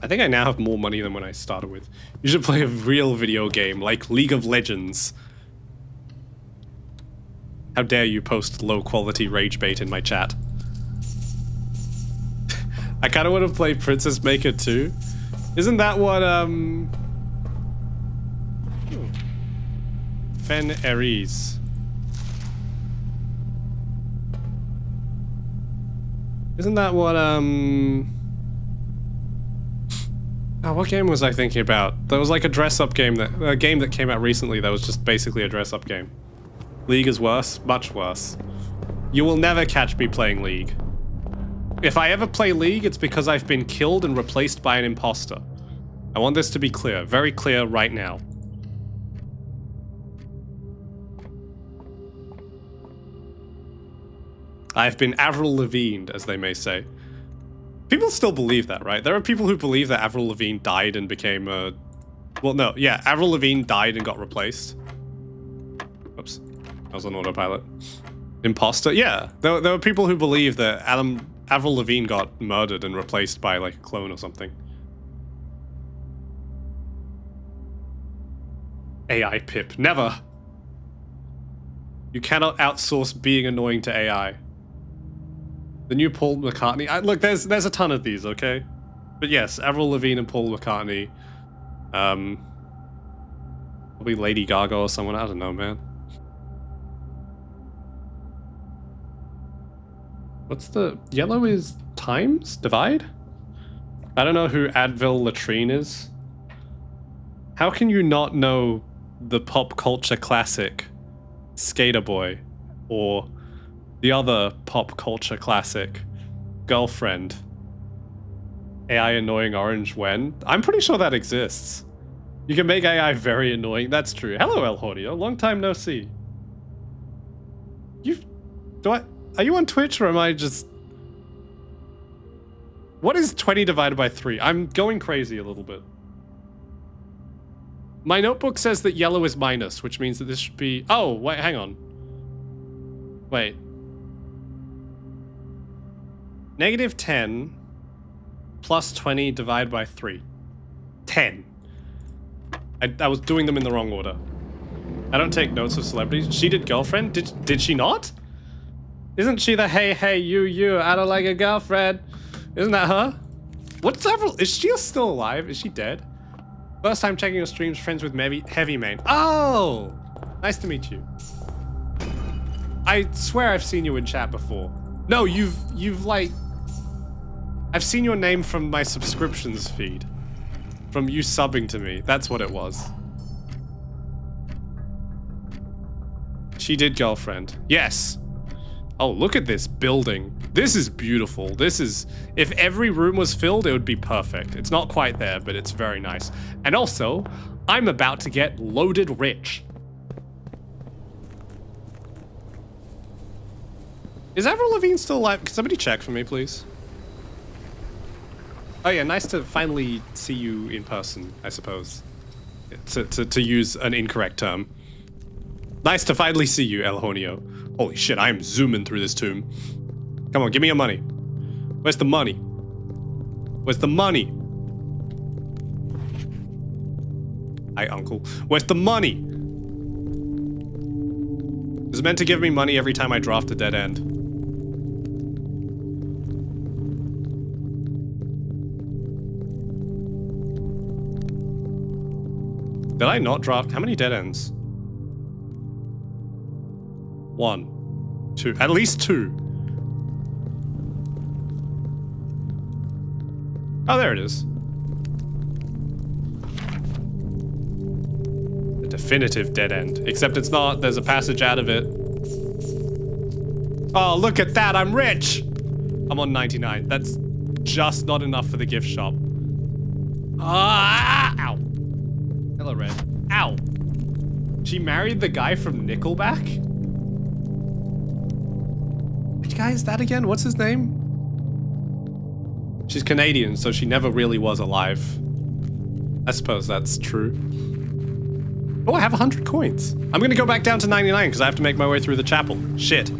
I think I now have more money than when I started with. You should play a real video game, like League of Legends. How dare you post low-quality rage bait in my chat. I kinda wanna play Princess Maker 2. Isn't that what, Fen Aries. Isn't that what, Oh, what game was I thinking about? There was like a dress-up game a game that came out recently that was just basically a dress-up game. League is worse, much worse. You will never catch me playing League. If I ever play League, it's because I've been killed and replaced by an imposter. I want this to be clear, very clear right now. I've been Avril Lavigne, as they may say. People still believe that, right? There are people who believe that Avril Lavigne died and became a... Well, no, yeah, Avril Lavigne died and got replaced. Oops, that was on autopilot. Imposter? Yeah, there were people who believe that Avril Lavigne got murdered and replaced by, like, a clone or something. AI pip. Never! You cannot outsource being annoying to AI. The new Paul McCartney. Look, there's a ton of these, okay? But yes, Avril Lavigne and Paul McCartney. Probably Lady Gaga or someone. I don't know, man. What's the... Yellow is times? Divide? I don't know who Advil Latrine is. How can you not know the pop culture classic Skater Boy? Or the other pop culture classic, Girlfriend. AI annoying orange when? I'm pretty sure that exists. You can make AI very annoying. That's true. Hello, El Hordio. Long time no see. Are you on Twitch or am I just... What is 20 divided by 3? I'm going crazy a little bit. My notebook says that yellow is minus, which means that this should be... Oh, wait, hang on. Wait. Negative 10 plus 20 divided by 3. 10. I was doing them in the wrong order. I don't take notes of celebrities. She did Girlfriend? Did she not? Isn't she the hey, you, I don't like a girlfriend? Isn't that her? What's Avril? Is she still alive? Is she dead? First time checking your streams, friends with Heavy Main. Oh! Nice to meet you. I swear I've seen you in chat before. No, you've like... I've seen your name from my subscriptions feed. From you subbing to me. That's what it was. She did Girlfriend. Yes. Oh, look at this building. This is beautiful. This is... If every room was filled, it would be perfect. It's not quite there, but it's very nice. And also, I'm about to get loaded rich. Is Avril Lavigne still alive? Can somebody check for me, please? Oh yeah, nice to finally see you in person, I suppose. To use an incorrect term. Nice to finally see you, El Honio. Holy shit, I am zooming through this tomb. Come on, give me your money. Where's the money? Where's the money? Hi, uncle. Where's the money? It's meant to give me money every time I draft a dead end. Did I not draft? How many dead ends? 1, 2, at least 2. Oh, there it is. A definitive dead end. Except it's not, there's a passage out of it. Oh, look at that, I'm rich! I'm on 99. That's just not enough for the gift shop. Ah! Ow. Hello, Red. Ow. She married the guy from Nickelback? Which guy is that again? What's his name? She's Canadian, so she never really was alive. I suppose that's true. Oh, I have 100 coins. I'm gonna go back down to 99 because I have to make my way through the chapel. Shit.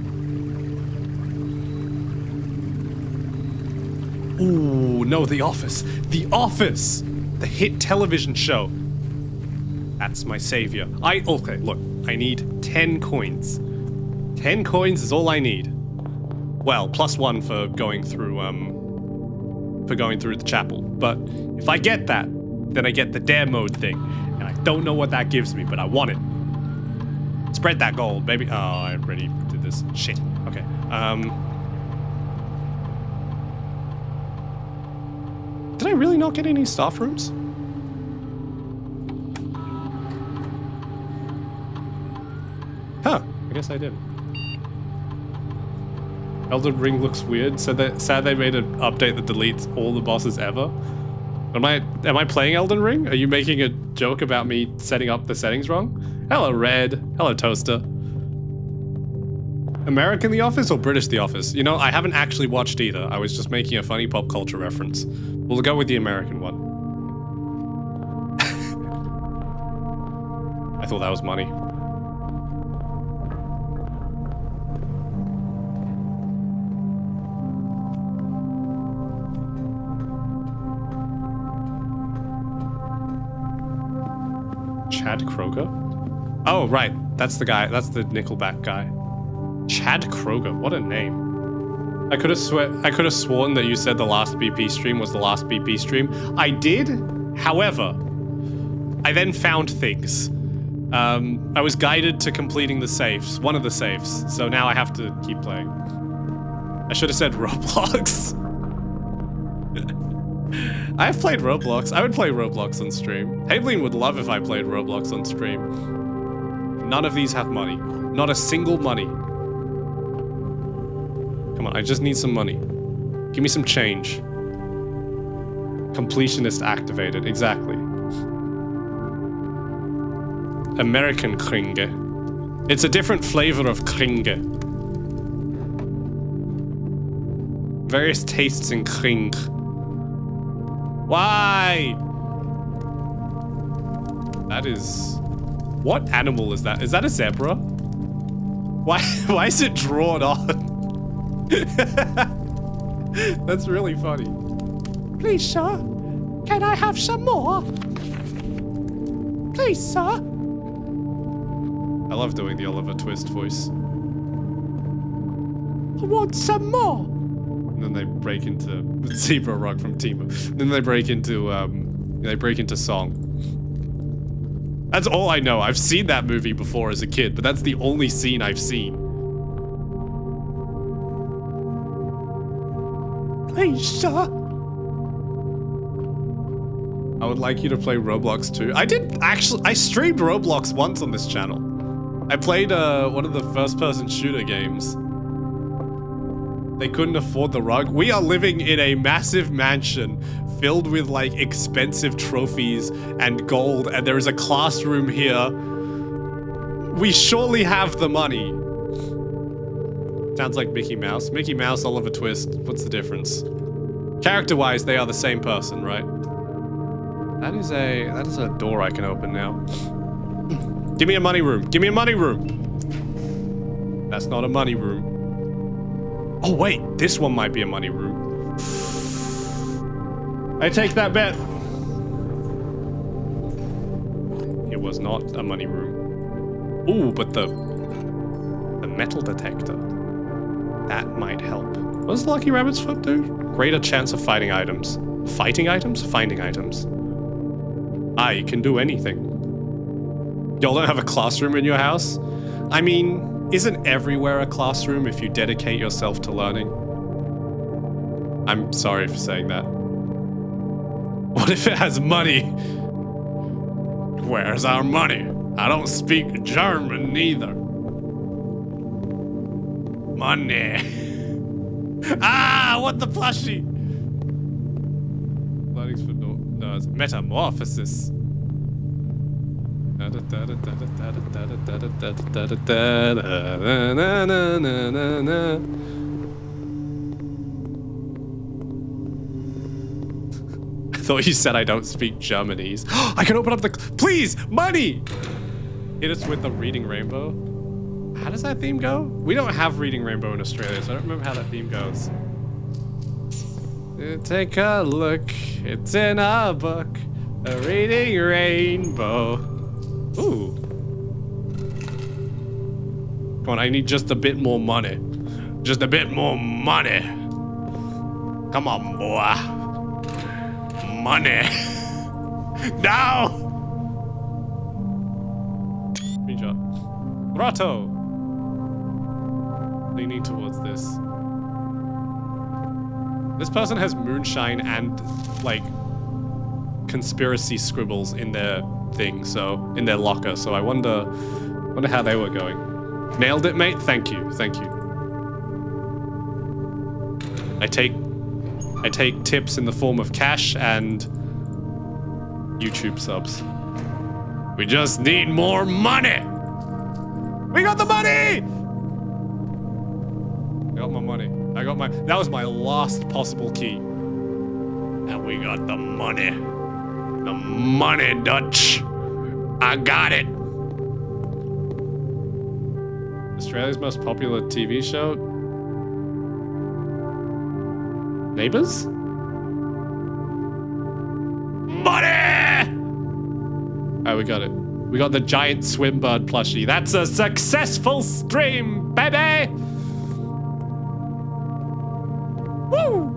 Ooh, no, The Office. The Office! The hit television show. That's my savior. Okay, look, I need 10 coins. 10 coins is all I need. Well, plus 1 for going through the chapel. But if I get that, then I get the dare mode thing. And I don't know what that gives me, but I want it. Spread that gold, baby. Oh, I already did this. Shit. Okay. Did I really not get any staff rooms? Huh. I guess I did. Elden Ring looks weird. Sad they made an update that deletes all the bosses ever. Am I playing Elden Ring? Are you making a joke about me setting up the settings wrong? Hello, Red. Hello, Toaster. American The Office or British The Office? You know, I haven't actually watched either. I was just making a funny pop culture reference. We'll go with the American one. I thought that was money. Chad Kroger? Oh, right. That's the guy. That's the Nickelback guy. Chad Kroger. What a name. I could have sworn that you said the last BP stream was the last BP stream. I did. However, I then found things. I was guided to completing the safes. One of the safes. So now I have to keep playing. I should have said Roblox. I have played Roblox. I would play Roblox on stream. Haveline would love if I played Roblox on stream. None of these have money. Not a single money. Come on, I just need some money. Give me some change. Completionist activated, exactly. American kringe. It's a different flavor of kringe. Various tastes in kring. Why? That is... What animal is that? Is that a zebra? Why is it drawn on? That's really funny. Please, sir. Can I have some more? Please, sir. I love doing the Oliver Twist voice. I want some more. And then they break into Zebra Rock from Timo. Then they break into song. That's all I know. I've seen that movie before as a kid, but that's the only scene I've seen. Please, sir. I would like you to play Roblox too. I streamed Roblox once on this channel. I played one of the first-person shooter games. They couldn't afford the rug. We are living in a massive mansion filled with like expensive trophies and gold, and there is a classroom here. We surely have the money. Sounds like Mickey Mouse. Mickey Mouse, Oliver Twist. What's the difference? Character-wise, they are the same person, right? That is a door I can open now. Give me a money room. Give me a money room. That's not a money room. Oh wait, this one might be a money room. I take that bet. It was not a money room. Ooh, but the metal detector. That might help. What does Lucky Rabbit's foot do? Greater chance of fighting items. Fighting items? Finding items. I can do anything. Y'all don't have a classroom in your house? I mean, isn't everywhere a classroom if you dedicate yourself to learning? I'm sorry for saying that. What if it has money? Where's our money? I don't speak German neither. Money. Ah, what the plushie? Learning's for no, it's metamorphosis. I thought you said I don't speak Germanese. I can open up the... Please! Money! Hit us with the Reading Rainbow. How does that theme go? We don't have Reading Rainbow in Australia, so I don't remember how that theme goes. Take a look. It's in a book. A Reading Rainbow. Ooh. Come on, I need just a bit more money. Just a bit more money. Come on, boy. Money. No! Screenshot. Rato! Leaning towards this. This person has moonshine and, like, conspiracy scribbles in their thing, so in their locker, so I wonder how they were going. Nailed it, mate. Thank you. I take tips in the form of cash and YouTube subs. We just need more money. We got the money. I got my money. That was my last possible key. And we got the money. The money, Dutch. I got it. Australia's most popular TV show? Neighbours? Money! Oh, we got it. We got the giant swim bird plushie. That's a successful stream, baby! Woo!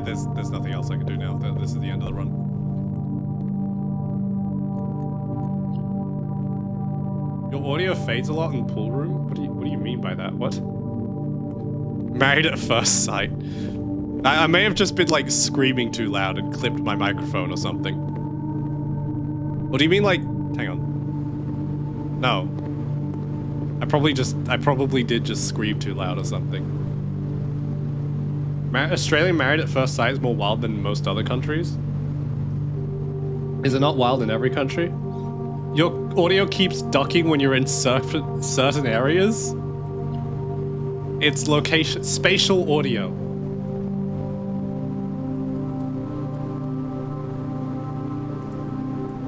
There's nothing else I can do now. This is the end of the run. Your audio fades a lot in the pool room? What do you mean by that? What? Married at first sight. I may have just been like screaming too loud and clipped my microphone or something. What do you mean like... Hang on. No. I probably did just scream too loud or something. Australian Married at First Sight is more wild than most other countries. Is it not wild in every country? Your audio keeps ducking when you're in certain areas. It's location, spatial audio.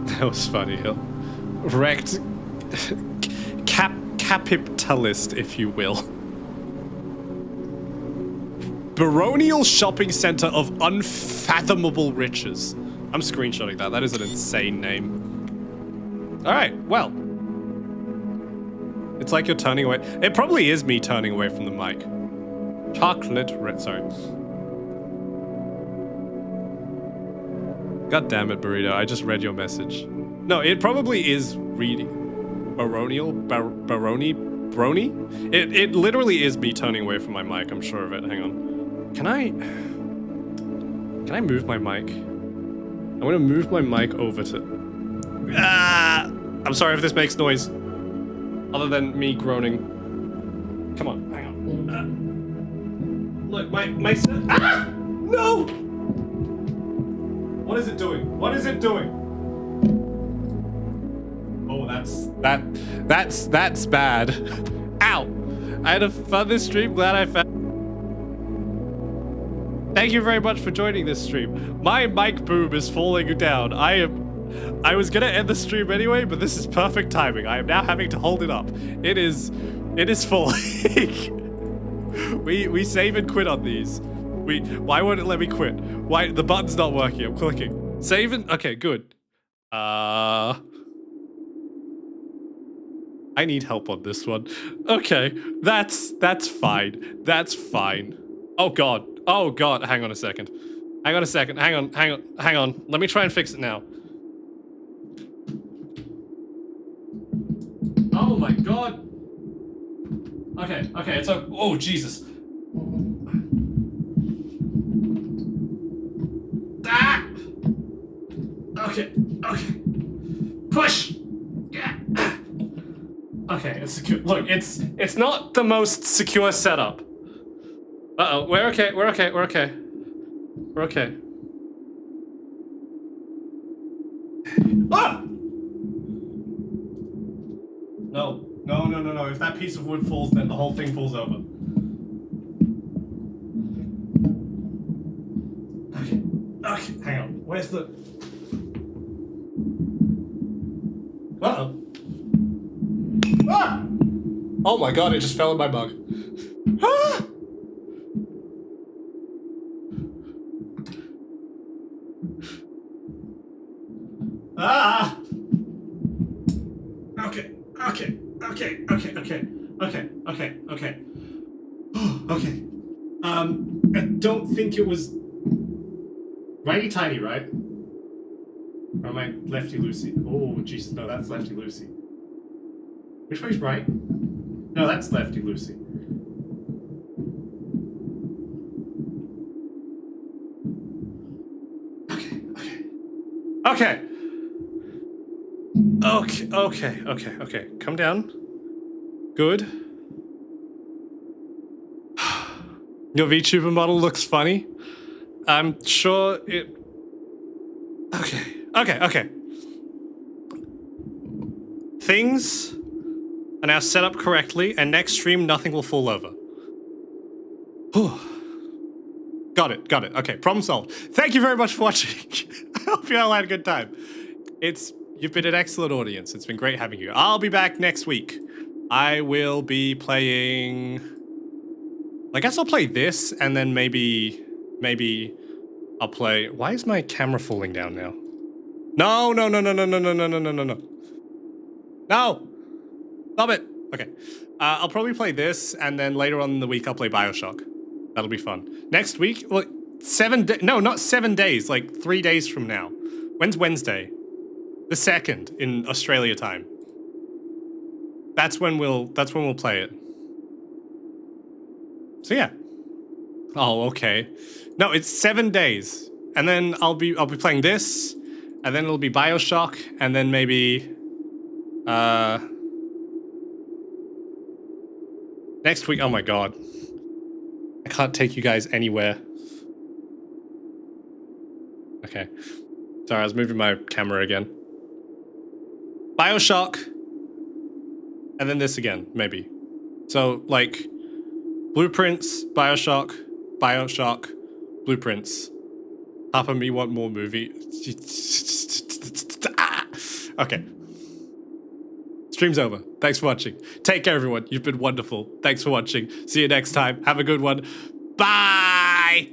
That was funny. Wrecked capitalist, if you will. Baronial shopping center of unfathomable riches. I'm screenshotting that. That is an insane name. All right, well. It's like you're turning away. It probably is me turning away from the mic. Chocolate red, sorry. God damn it, Burrito. I just read your message. No, it probably is reading. Baronial? Brony? It literally is me turning away from my mic. I'm sure of it. Hang on. Can I move my mic? I'm gonna move my mic over to... I'm sorry if this makes noise. Other than me groaning. Come on, hang on. Look, my no! What is it doing? What is it doing? Oh, that's bad. Ow! I had a fun this stream. Glad I found. Thank you very much for joining this stream. My mic boom is falling down. I was gonna end the stream anyway, but this is perfect timing. I am now having to hold it up. It is falling. we save and quit on these. Why won't it let me quit? Why the button's not working? I'm clicking. Save and okay, good. I need help on this one. Okay, that's fine. That's fine. Oh god. Oh god. Hang on a second. Hang on a second. Hang on. Let me try and fix it now. Oh my god. Okay, it's a oh Jesus. Ah! Okay. Push! Yeah. Okay, it's secure. Look, it's not the most secure setup. Uh-oh, we're okay. Ah! No. If that piece of wood falls, then the whole thing falls over. Okay, hang on. Where's the... Uh-oh. Ah! Oh my god, it just fell in my mug. Ah! Ah! Okay. Okay. I don't think it was righty tighty, right? Or am I lefty loosey? Oh Jesus, no, that's lefty loosey. Which way's right? No, that's lefty loosey. Okay. Come down. Good. Your VTuber model looks funny. I'm sure it... Okay. Things are now set up correctly, and next stream, nothing will fall over. Got it. Okay, problem solved. Thank you very much for watching. I hope you all had a good time. You've been an excellent audience. It's been great having you. I'll be back next week. I will be playing... I guess I'll play this, and then maybe I'll play... Why is my camera falling down now? No. No! Stop it! Okay. I'll probably play this, and then later on in the week I'll play Bioshock. That'll be fun. Next week, well, 7 days... No, not 7 days, like 3 days from now. When's Wednesday? The 2nd in Australia time. That's when we'll play it. So yeah. Oh, okay. No, it's 7 days. And then I'll be playing this, and then it'll be Bioshock, and then maybe next week. Oh my god. I can't take you guys anywhere. Okay. Sorry, I was moving my camera again. BioShock. And then this again, maybe. So, like, Blueprints, BioShock, Blueprints. Half of me want more movie. Okay. Stream's over. Thanks for watching. Take care, everyone. You've been wonderful. Thanks for watching. See you next time. Have a good one. Bye!